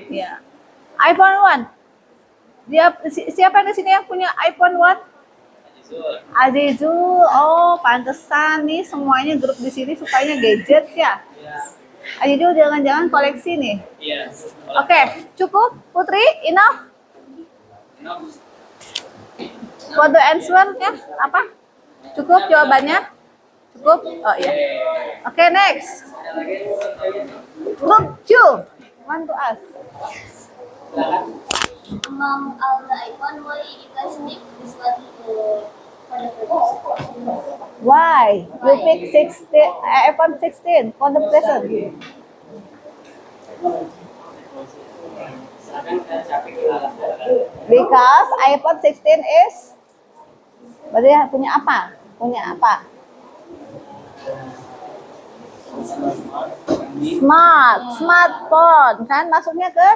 Ya. iPhone 1. Siapa di sini yang punya iPhone 1? Azizul. Oh, pantesan nih semuanya grup di sini sukanya gadget ya. Azizul jangan-jangan koleksi nih. Oke, cukup Putri, enough. For the answer ya, apa? Cukup jawabannya? Cukup? Oh iya. Oke, next. Group 2. Want to ask. Among all the iPhone, why you guys pick this one for the present? Why you pick iPhone 16 for the present? Because iPhone 16 is berarti punya apa? Smartphone kan masuknya ke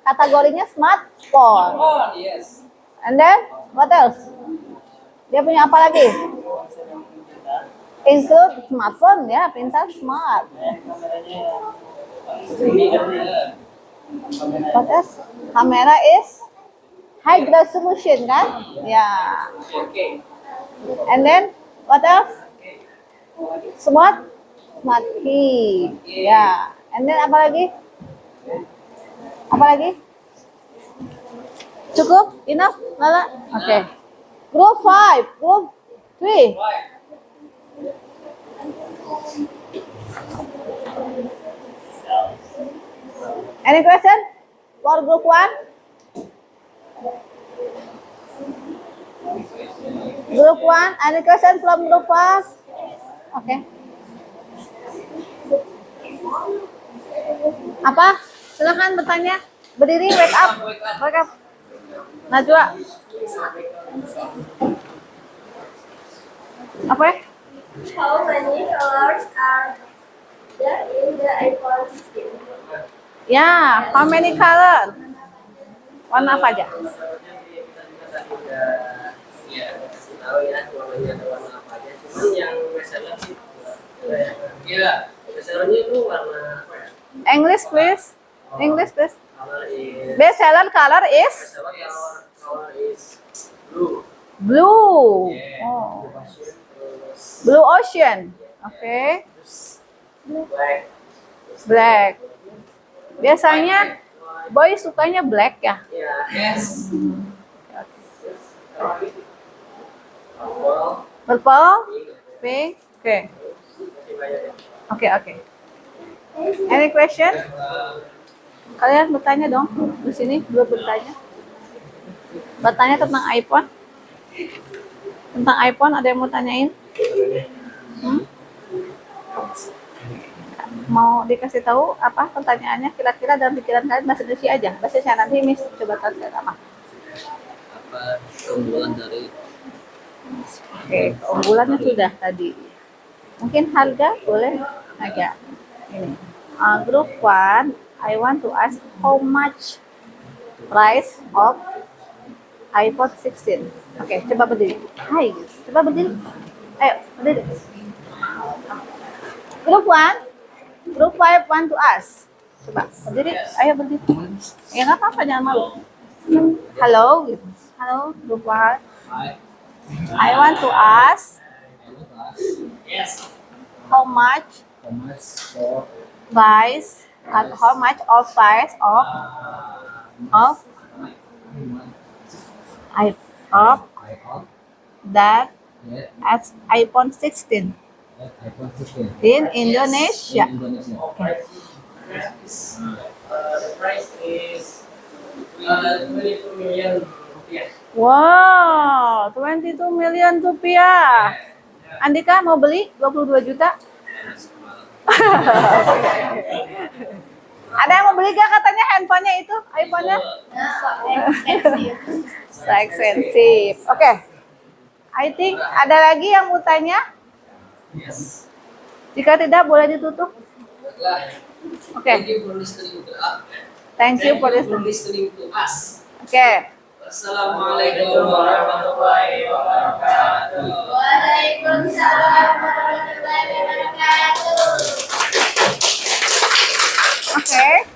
Kategorinya smartphone. Oh, yes. And then what else? Dia punya apa lagi? Include smartphone ya, pintar smart. What else? Kamera is high resolution kan? Ya. Okay. And then what else? Smart key. Ya. And then apa lagi? Apa lagi? Cukup? Enough? Lala? Oke. Group 5, group 3. Right. Any question for group 1? Group 1, any question from group 1? Okay. Apa? Silakan bertanya. Berdiri, wake up. Wake up. Najwa. Apa ya? How many colors are there in the iPhone 16? Ya, how many color? Warna apa aja? Ya, kasih tahu ya warnanya ada warna apa aja. Cuman yang bestseller sih, Yeah. bestsellernya itu warna apa ya? English please. English please. Color is Best seller color is bestseller color is blue. blue. Yeah. Oh. Terus Blue ocean. Oke. black. Black. Biasanya boy sukanya black ya. Ya. Yes. Purple. Purple, Pink. pink. Oke. Masih banyak ya. Oke. Any question? Kalian bertanya dong. Di sini belum bertanya. Bertanya tentang iPhone. Tentang iPhone ada yang mau tanyain? Hmm? Mau dikasih tahu apa pertanyaannya? Kira-kira dalam pikiran kalian bahasa Indonesia aja. Bahasa Indonesia nanti Miss coba translate apa? Apa keunggulan dari Oke, keunggulannya sudah tadi. Mungkin harga boleh agak ini. Group 1, I want to ask how much price of iPhone 16. Oke, coba berdiri. Hai, coba berdiri. Ayo, berdiri. Group 1, Group 5 want to ask. Coba berdiri. Ayo berdiri. Ya nggak apa-apa, jangan malu. Halo, gitu. Halo, Group 1. I want to ask yes. how much price how much of price of that as iPhone 16 in Indonesia. The price is 22 million rupiah. Wow, 22 million rupiah. Andika mau beli 22 juta? Ada yang mau beli gak katanya handphonenya itu, iPhone-nya? So expensive. Oke. I think ada lagi yang mau tanya? Yes. Jika tidak boleh ditutup. Baiklah. Oke. Thank you for listening to us. Thank you for listening. listening to us. Oke. Assalamualaikum warahmatullahi wabarakatuh. Waalaikumsalam warahmatullahi wabarakatuh. Oke.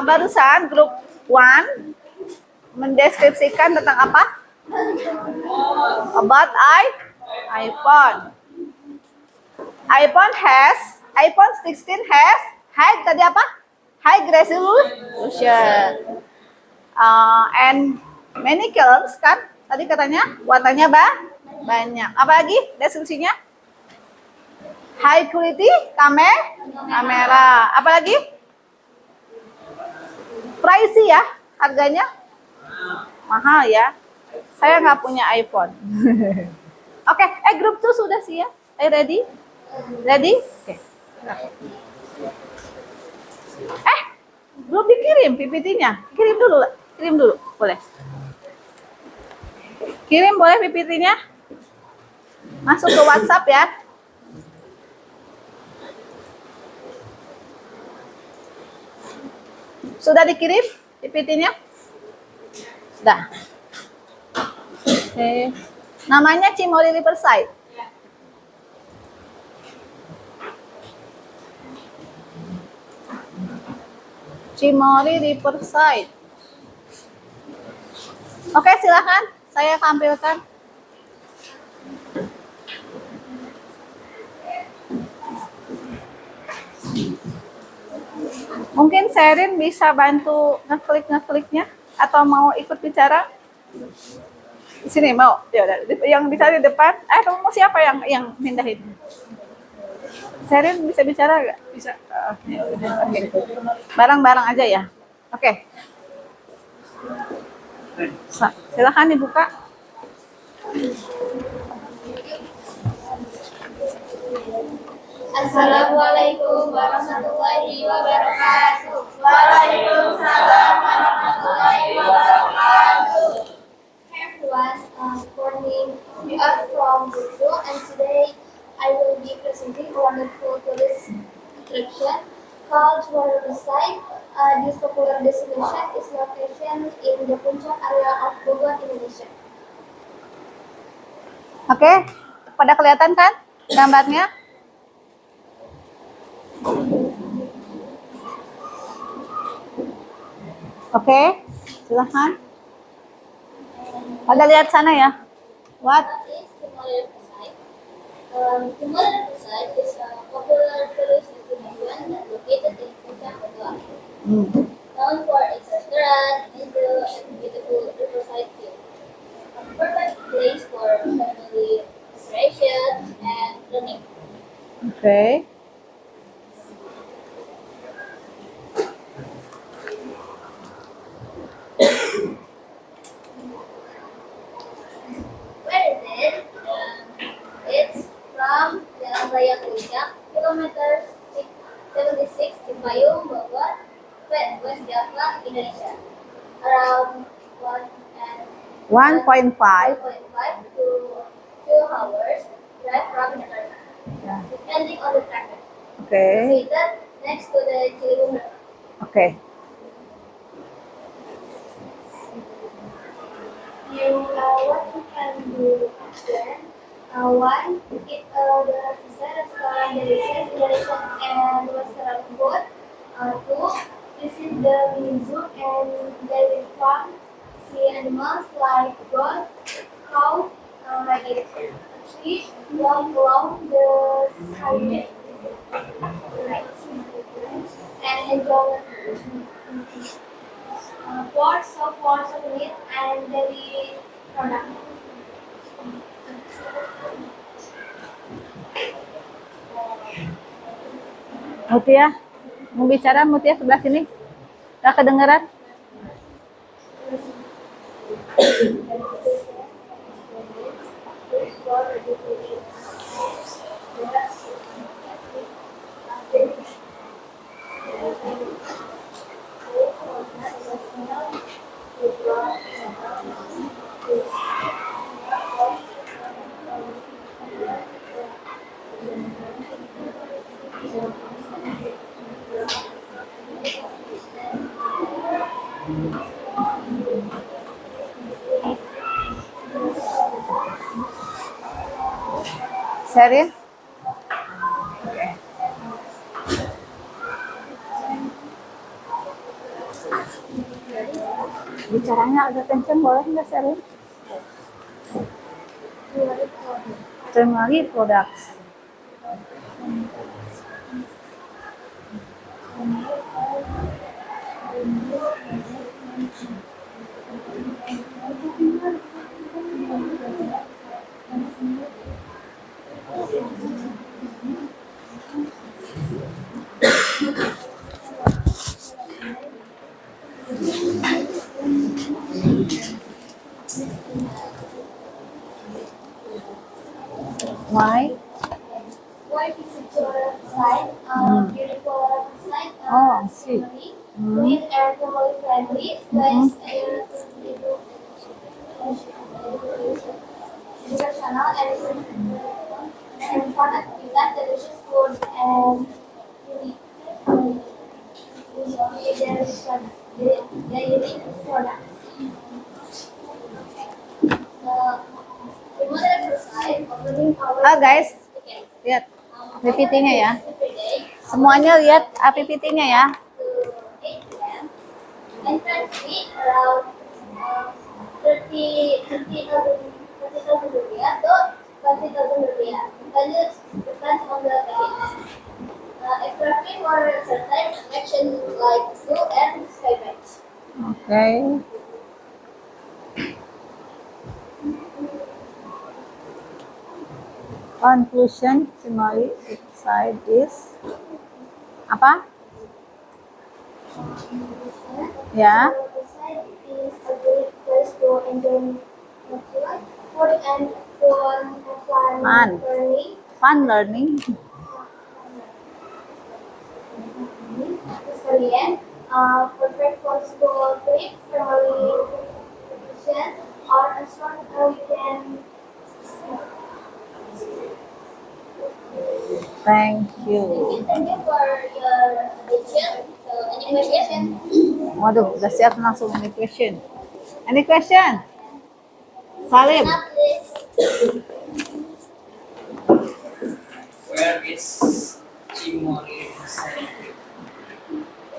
Barusan grup 1 mendeskripsikan tentang apa? About iPhone. iPhone 16 has high tadi apa? High resolution. And many colors kan? Tadi katanya warnanya banyak. Apa lagi deskripsinya? High quality kamera. Apa lagi? Pricey ya harganya? Mahal ya. Saya nggak punya iPhone. Oke, grup 2 sudah siap? Ready? Ready? Oke. Belum dikirim PPT-nya. Kirim dulu, boleh. Kirim boleh PPT-nya? Masuk ke WhatsApp ya. Sudah dikirim PPT-nya? Sudah. Oke. Namanya Cimory Riverside. Cimory Riverside. Oke, silakan. Saya tampilkan. Mungkin Sherin bisa bantu ngekliknya atau mau ikut bicara? Di sini mau? Ya udah, yang bisa di depan. Kamu mau siapa yang pindahin? Sherin bisa bicara nggak? Bisa. Ya udah, oke. Bareng-bareng aja ya. Oke. Silakan dibuka. Assalamualaikum warahmatullahi wabarakatuh. Waalaikumsalam warahmatullahi wabarakatuh. Hey everyone, morning. We are from Brazil, and today I will be presenting a wonderful tourist attraction called Cimory Riverside. This popular destination is located in the Puncak area of Bogor, Indonesia. Oke, pada kelihatan kan gambarnya? Oke, silahkan. Pada lihat sana ya. What? What is Cimory Riverside? Cimory Riverside is a popular tourist destination that located in Puncak, Bogor. Known for its restaurant, museum, and beautiful riverside view. A perfect place for family recreation and learning. Oke. Where is it? It's from Jalan Raya Puncak, kilometers 76 Cipayung, Bogor, West Java, Indonesia. Around 1.5. 1.5 to 2 hours drive from Jakarta, Ya. depending on the traffic. Oke. Situated next to the Ciliwung River. Oke. What you can do then? One, eat the restaurant delicious Indonesian and Western food. Two, visit the museum and dairy farm. See animals like goat, cow, rabbit. Three, walk along the highway and enjoy the food. Four, of meat and dairy products. Mutia, mau bicara Mutia sebelah sini? Gak kedengeran? Sherin? Bicaranya agak kenceng, boleh nggak Sherin? Cimory Products. Why? Why visit your site? Beautiful site. Oh, I see. Scenery, clean and family friendly. Place educational and fun activities, delicious food and usually there dairy products. Similar exercise, opening our Guys, ticket. lihat PPT-nya ya. Every day Semuanya lihat PPT-nya ya. to 8 p.m. Entrance fee around 30,000 rupiah to 20,000 rupiah. Values depends on the package. Extra fee for certain attractions like zoo and sky rides. Oke. Conclusion summary side is apa? Ya. The site is a great place to enjoy nature, food and fun Fun. learning. Fun learning. Sekalian, perfect for school trips, family vacation, or a short weekend. Thank you. Thank you for your attention. So, any question? Waduh, udah siap langsung any question. Any question? Salim. Not please. Where is Chimori?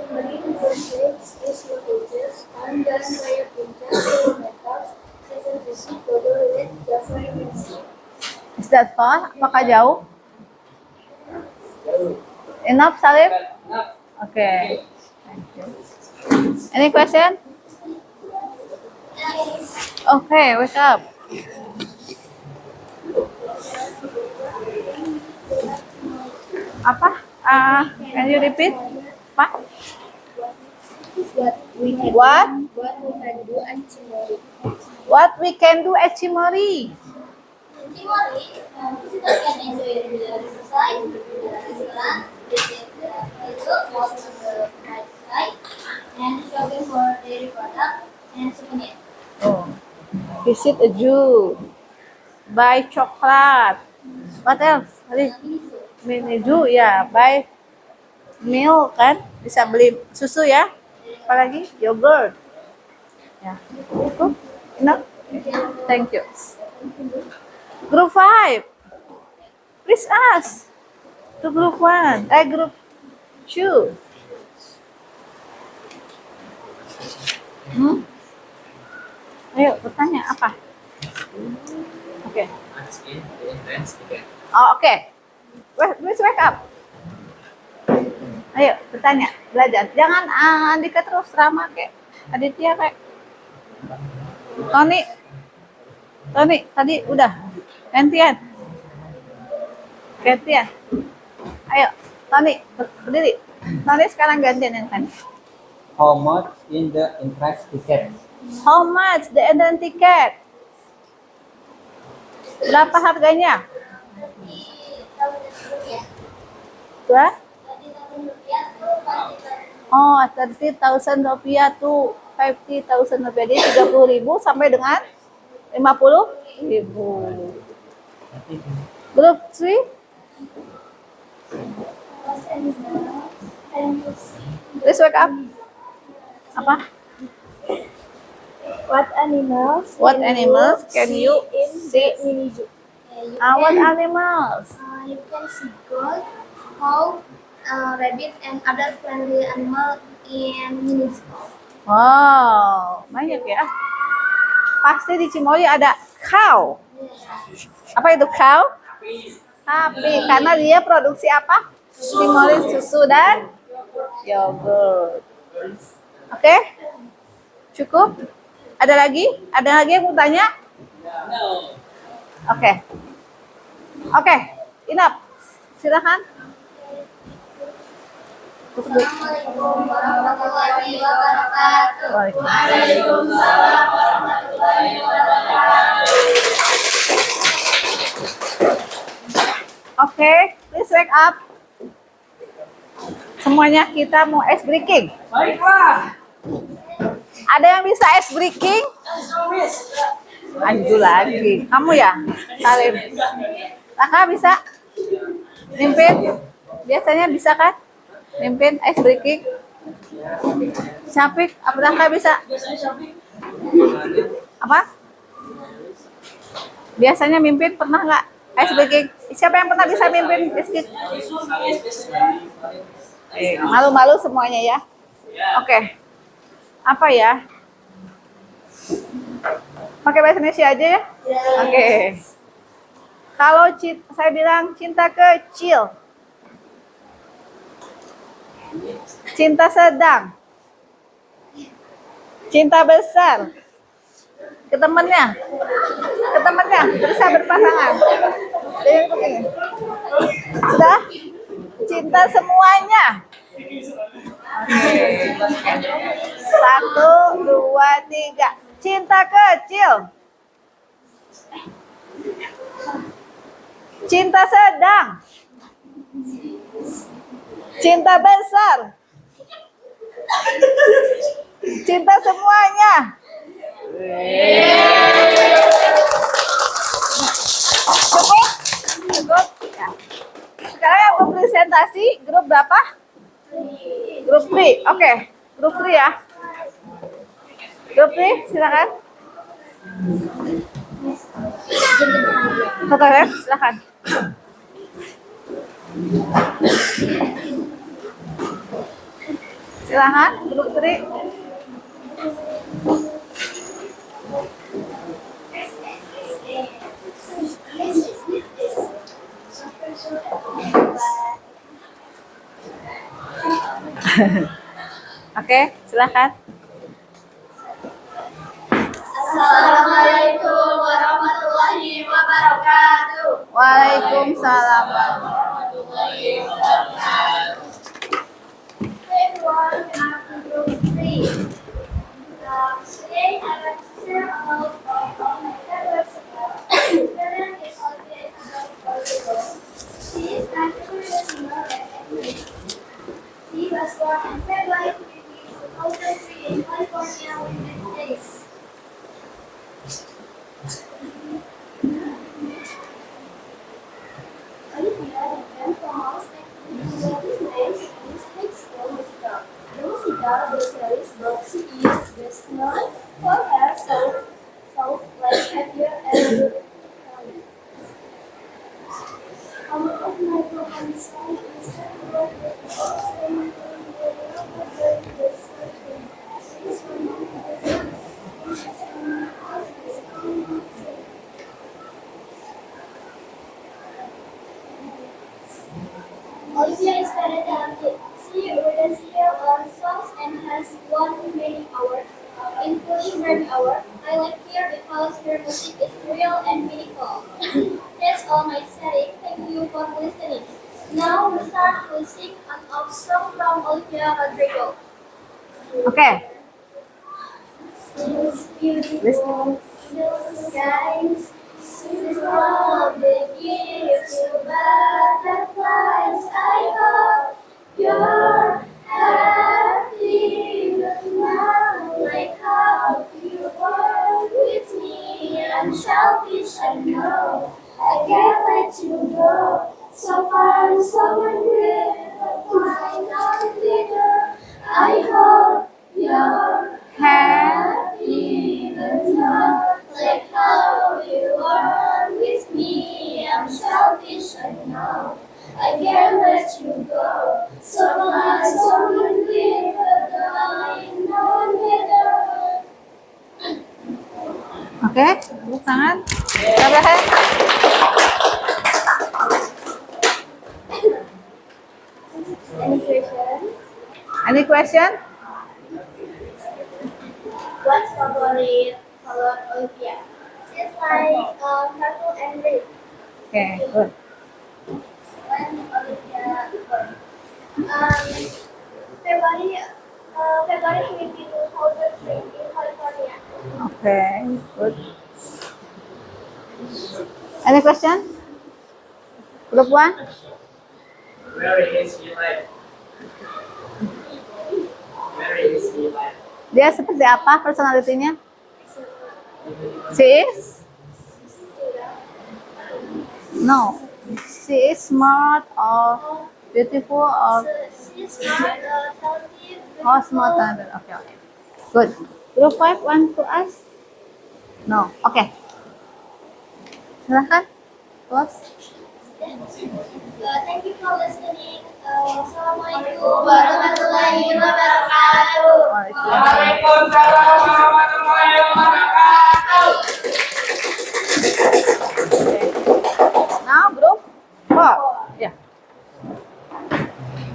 Marine Pursuits is located on the Raya Puncak kilometers 7 border with Java Indonesia. Is that far? Apakah jauh? Enough, Salim? Okay. Thank you. Any question? Okay, wake up. Apa? Can you repeat? Apa? What? What we can do at Chimori? Timori, visitors can enjoy the riverside, the restaurant, visit the resort, walk on the night sky, and shopping for dairy products and souvenirs. Oh. Visit a zoo. Buy coklat. What else? Tadi mini zoo ya. Buy milk kan? Bisa beli susu ya. Apalagi yogurt. Ya. Cukup? Enough? Thank you. Group 5. Please ask. To group 1. Group 2. Ayo, bertanya apa? Oke. Asking the entrance ticket. Oh, oke. Please wake up. Ayo, bertanya, belajar. Jangan Andika terus Rama kayak Aditya kayak Tony. Tony, tadi udah. Gantian. Ayo, Tony, berdiri. Tony sekarang gantian yang tadi. How much in the entrance ticket? How much the entrance ticket? Berapa harganya? 30,000 rupiah. Dua? 30,000 rupiah to 50,000. Oh, 30,000 rupiah tuh 50,000 rupiah. Jadi 30.000 sampai dengan 50.000. Group 3? Please wake up. Apa? What animals? What animals can you see? Mini zoo? What animals? You can see goat, cow, rabbit, and other friendly animal in mini zoo. Wow, banyak ya. Pasti di Cimory ada cow. Apa itu cow? Sapi. Karena dia produksi apa? Cimory susu dan yogurt. Oke? Cukup? Ada lagi? Ada lagi yang mau tanya? No. Oke. Oke, enough. Silakan. Assalamualaikum warahmatullahi wabarakatuh. Waalaikumsalam. Oke, please wake up. Semuanya kita mau ice breaking. Baiklah. Ada yang bisa ice breaking? Anju lagi. Kamu ya? Salim. Raka bisa? Mimpin? Biasanya bisa kan? Mimpin ice breaking? Syafiq, apakah nggak bisa? Apa? Biasanya mimpin pernah nggak? Speaking. Siapa yang pernah bisa mimpin speaking? Malu-malu semuanya ya. Oke. Apa ya? Pakai bahasa Indonesia aja ya? Oke. Kalau saya bilang cinta kecil, cinta sedang, cinta besar, ke temennya, bisa berpasangan. Sudah? Cinta semuanya. Satu, dua, tiga. Cinta kecil, cinta sedang, cinta besar, cinta semuanya. Cukup? Cukup? Ya. Sekarang yang mau presentasi grup berapa? Grup 3. Oke, grup 3 ya. Grup 3, silakan. Foto ya, silakan. Silakan, grup 3. Oke, silakan. Assalamualaikum warahmatullahi wabarakatuh. Waalaikumsalam. Everyone, welcome to Group 3. Today I will share about my favorite sport. Children is always about volleyball. She is actually a singer and actress. She was born on February 2003 in California, United States. Olivia began from house activity days in high school musical. The musical The Series but she is best known for her soft like happier and good. All of my programs is work with also my Olivia is very talented. She reads here on songs and has won many awards, including Grammy Awards. I like her because her music is real and meaningful. That's all my setting. Thank you for listening. Now we start to sing an old song from Olivia Rodrigo. Oke. It's beautiful, blue skies, from the gifts to butterflies. I hope you're happy now, like how you were with me. I'm selfish, I know. I can't let you go. So far, so good, but why not bigger? I hope you're happy now, like how you are with me. I'm selfish, I know. I can't let you go. So far, so good, but I know better. Oke, tepuk tangan. Silakan. Any question? Any question? What's favorite color Olivia? She's like purple and red. Oke, good. When Olivia born? February 2003 in California. Oke, good. Any question? Group 1? Where is he live? Where is he live? Dia seperti apa personalitinya? She is? No. She is smart or beautiful or She's smart, talented, Oh, small thunder. Okay, okay. Good. Group 5 want to ask? No. Okay. Silahkan. Close. Thank you for listening. Assalamualaikum warahmatullahi wabarakatuh. Waalaikumsalam. Now group 4. Ya.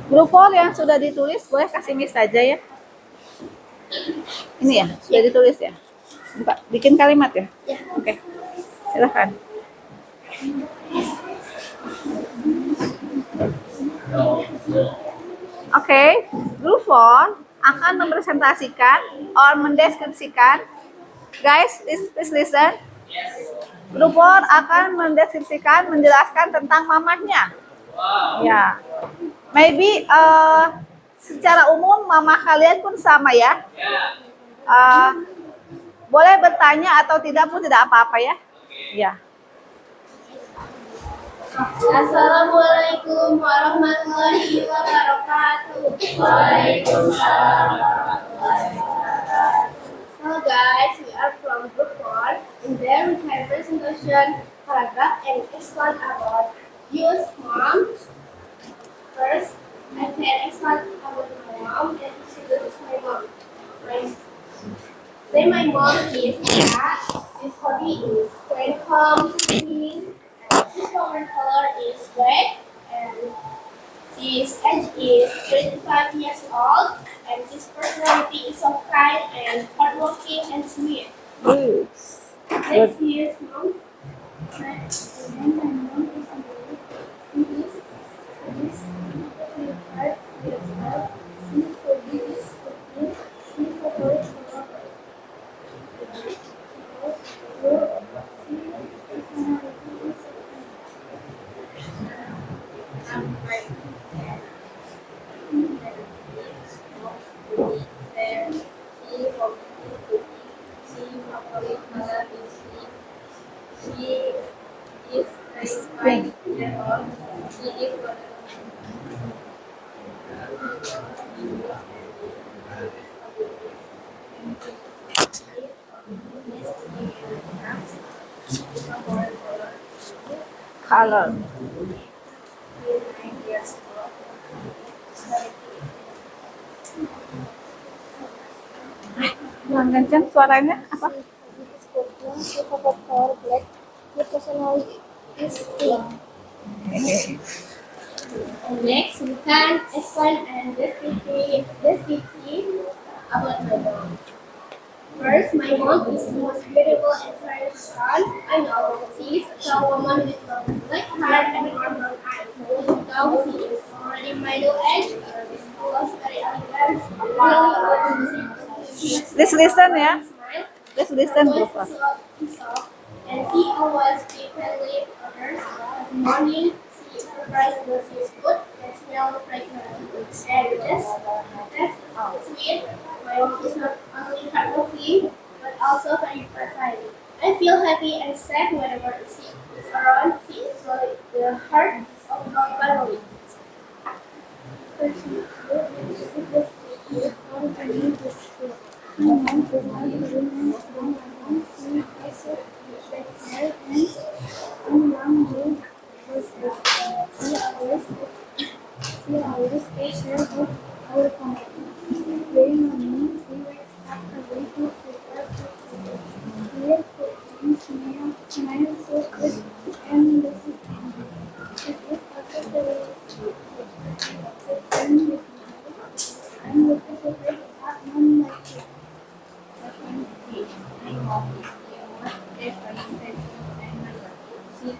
Group 4 yang sudah ditulis boleh kasih miss saja ya. Ini ya, sudah ditulis ya. Buka, bikin kalimat ya. Oke. Silahkan. Oke, group 4 akan mempresentasikan or mendeskripsikan. Guys, please listen. Group 4 akan mendeskripsikan, menjelaskan tentang mamahnya. Ya, maybe secara umum mama kalian pun sama ya. Boleh bertanya atau tidak pun tidak apa-apa ya. Ya. Assalamualaikum warahmatullahi wabarakatuh. Waalaikumsalam warahmatullahi wabarakatuh. Hello guys, we are from group 4 and there we have presentation paragraph and explain about use mom. First, I can explain about my mom and introduce my mom. Then my mom is cat. His hobby is playing home, singing. His favorite color is red, and his age is 25 years old, and his personality is so kind and hardworking and sweet. Good. Next is mom. My mom is English. She's 25 years old. His hobby is cooking. His favorite color Color. Kurang kencang suaranya apa? black. The personality is pink. Next, we can explain and describe about my mom. First, my mom is the most beautiful and kind son I know. She is a tall woman with black hair and brown eyes. Though she is already middle age, she was very elegant. Please listen ya. Smile. Please listen Her group voice 4. is soft, and she always frequently others. In the morning, she surprised when she is good and smells fragrant. And that's sweet. My mom is not only hardworking, but also very friendly. I feel happy and sad whenever she is around. She is really the heart of our family. She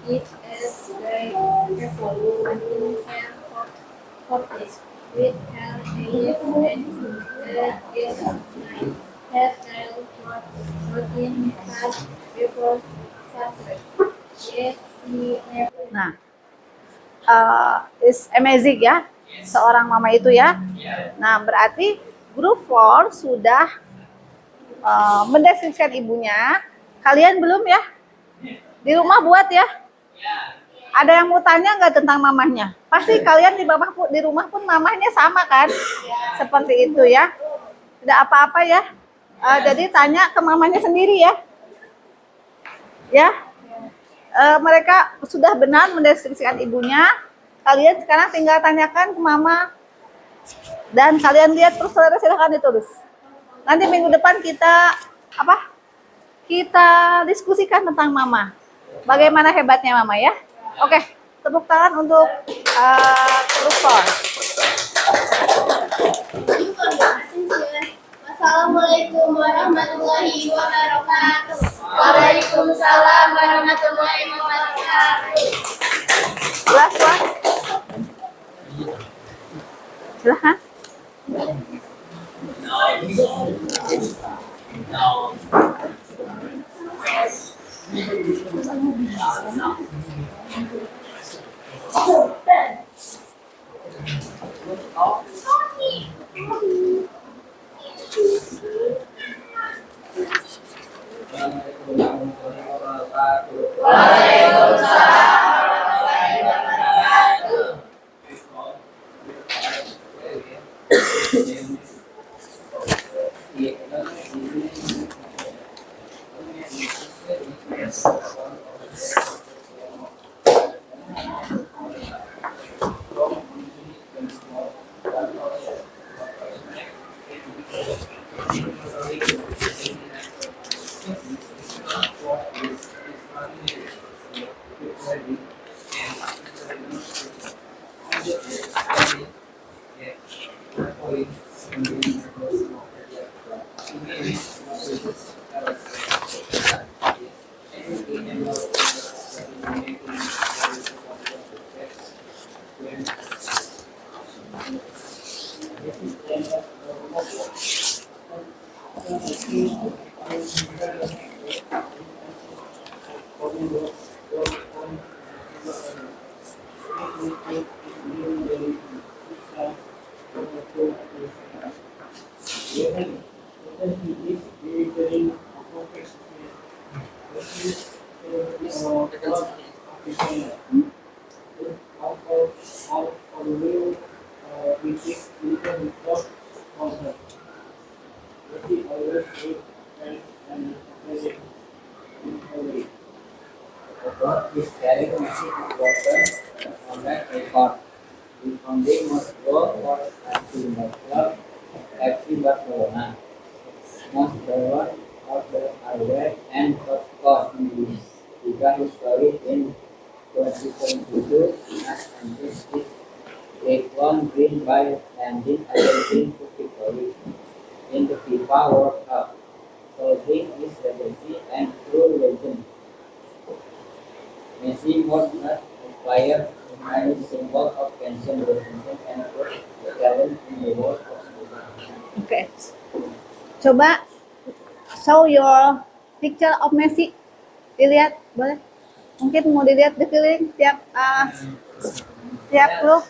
is very careful until her forties with her eyes and is nice. Hairstyle routine starts before sunset. Yet she never Nah, is amazing ya, seorang mama itu ya. Nah, berarti group 4 sudah mendeskripsikan ibunya. Kalian belum ya? Di rumah buat ya. Ada yang mau tanya nggak tentang mamahnya? Pasti kalian di rumah pun mamahnya sama kan? Seperti itu ya. Tidak apa-apa ya. Jadi tanya ke mamanya sendiri ya. Ya. Mereka sudah benar mendeskripsikan ibunya. Kalian sekarang tinggal tanyakan ke mama. Dan kalian lihat terus, silahkan ditulis. Nanti minggu depan kita apa? Kita diskusikan tentang mama. Bagaimana hebatnya mama ya. Oke, tepuk tangan untuk Rukon. Assalamualaikum warahmatullahi wabarakatuh. Waalaikumsalam warahmatullahi wabarakatuh. Last one. Silahkan. Is carrying massive importance on that record. The founding must go for anti-club FC Barcelona. Most driver of the away and top score began his story in 2022 as entries his Grade 1 green by landing Argentine to victory in the FIFA World Cup, solving his legacy and true legend. Messi was not a player and a symbol of pension redemption and talent in the world of football. Oke. Coba show your picture of Messi. Dilihat, boleh? Mungkin mau dilihat di keliling tiap grup.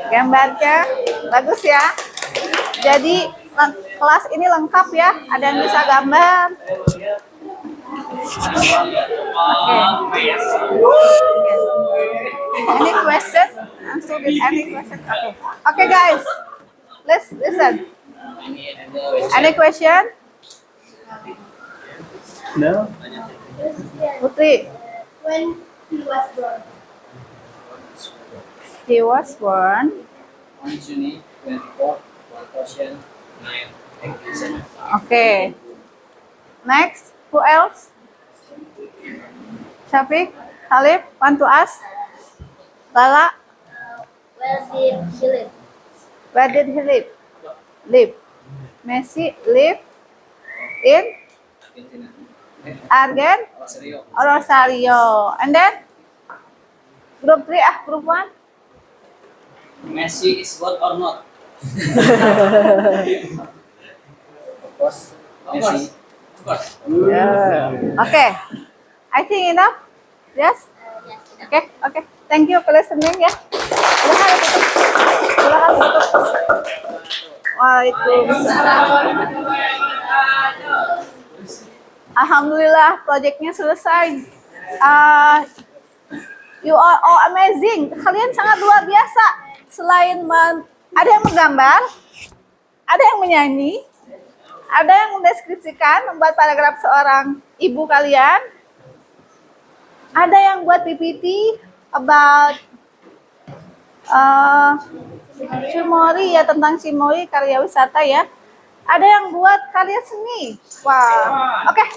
Gambarnya bagus ya. Jadi kelas ini lengkap ya. Ada yang bisa gambar. Okay. Any question? Answer with any question? Okay. Okay, guys. Let's listen. Any question? No? Putri. When he was born. He was born. On June 24, 2009. Okay. Next. Who else? Syafiq, Halif, want to ask? Lala, Where did he live? where did he live? Live. Messi live in Argen, Rosario. Rosario. And then group 3, group 1. Messi is good or not? Of course. Messi. Of course. Okay. I think enough. Yes. Yes. Okay. Okay. Thank you for listening ya. Silakan tutup. Silakan tutup. Waalaikumsalam. Alhamdulillah proyeknya selesai. You are all amazing. Kalian sangat luar biasa. Selain ada yang menggambar, ada yang menyanyi, ada yang mendeskripsikan, membuat paragraf seorang ibu kalian, ada yang buat PPT about Cimory ya, tentang Cimory karya wisata ya. Ada yang buat karya seni. Wow. Oke,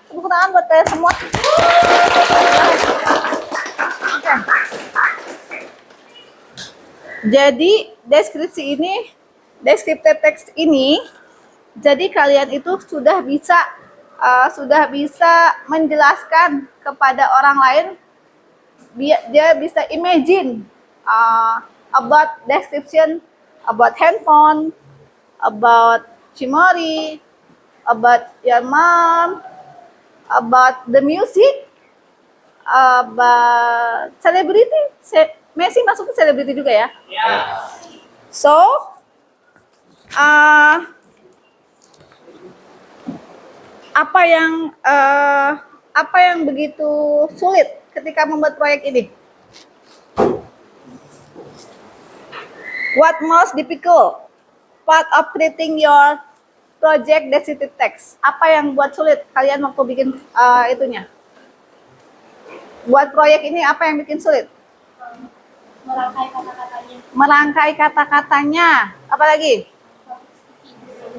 tepuk tangan buat kalian semua. Oke. Jadi deskripsi ini, descriptive text ini, jadi kalian itu sudah bisa menjelaskan kepada orang lain, dia bisa imagine about description, about handphone, about Cimory, about your mom, about the music, about celebrity. Messi masuk ke celebrity juga ya? So, apa yang begitu sulit ketika membuat proyek ini? What most difficult part of creating your project descriptive text? Apa yang buat sulit kalian waktu bikin itunya? Buat proyek ini apa yang bikin sulit? Merangkai kata-katanya. Merangkai kata-katanya. Apa lagi?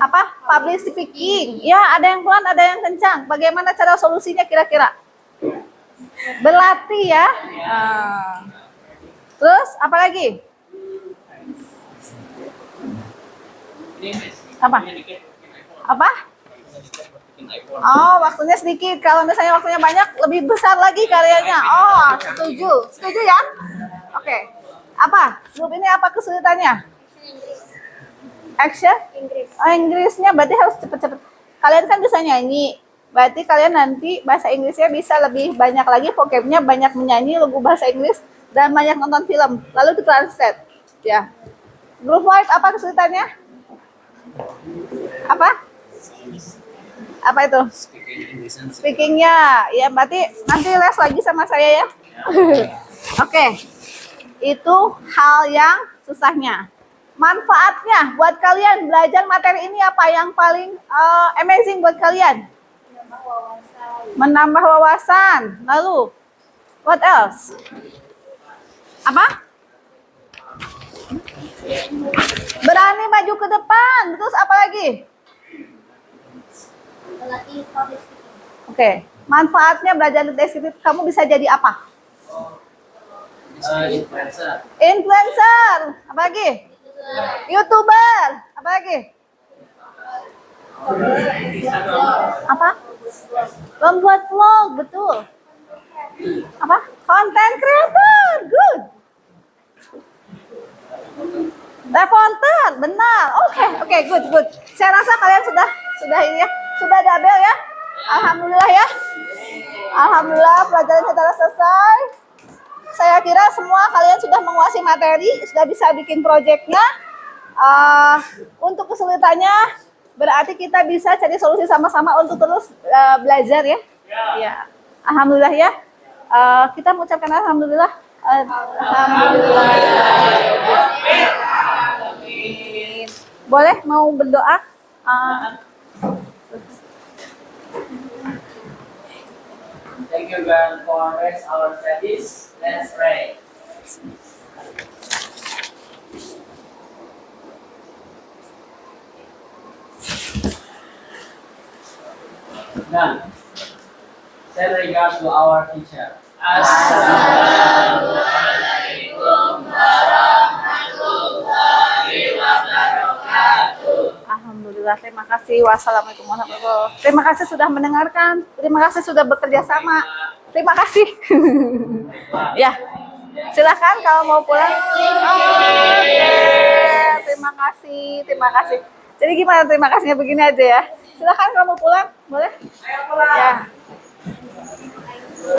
Apa? Public speaking. Ya, ada yang pelan, ada yang kencang. Bagaimana cara solusinya kira-kira? Berlatih ya. Terus apa lagi? Apa? Apa? Oh, waktunya sedikit. Kalau misalnya waktunya banyak, lebih besar lagi karyanya. Oh, setuju. Setuju ya? Oke. Apa? Grup ini apa kesulitannya? Action? Inggris. Oh, Inggrisnya berarti harus cepet-cepet. Kalian kan bisa nyanyi. Berarti kalian nanti bahasa Inggrisnya bisa lebih banyak lagi, vocabnya banyak menyanyi lagu bahasa Inggris dan banyak nonton film. Lalu ditranslate. Ya. Group wide apa kesulitannya? Apa? Apa itu? Speakingnya. Ya, berarti nanti les lagi sama saya ya. Oke. Itu hal yang susahnya. Manfaatnya buat kalian belajar materi ini apa yang paling amazing buat kalian? Menambah wawasan. Lalu, what else? Apa? Berani maju ke depan. Terus apa lagi? Melatih public speaking. Oke. Manfaatnya belajar deskriptif, kamu bisa jadi apa? Influencer. Influencer. Apa lagi? YouTuber. Apa lagi? Apa? Membuat vlog, betul. Apa? Content creator. Good. Reporter, benar. Oke, good. Saya rasa kalian sudah ini ya, sudah double ya. Alhamdulillah ya. Alhamdulillah pelajaran kita telah selesai. Saya kira semua kalian sudah menguasai materi, sudah bisa bikin proyeknya. Untuk kesulitannya berarti kita bisa cari solusi sama-sama untuk terus belajar ya. Ya. Alhamdulillah ya. Kita mengucapkan alhamdulillah. Alhamdulillah. Boleh mau berdoa? Thank you God for rest our studies. Let's pray. Done. Send regards to our teacher. Assalamualaikum warahmatullahi wabarakatuh. Alhamdulillah, terima kasih. Wassalamualaikum warahmatullahi wabarakatuh. Terima kasih sudah mendengarkan. Terima kasih sudah bekerja sama. Terima kasih. Ya, silakan kalau mau pulang. Terima kasih. Jadi gimana terima kasihnya begini aja ya. Silakan kalau mau pulang, boleh? Ya.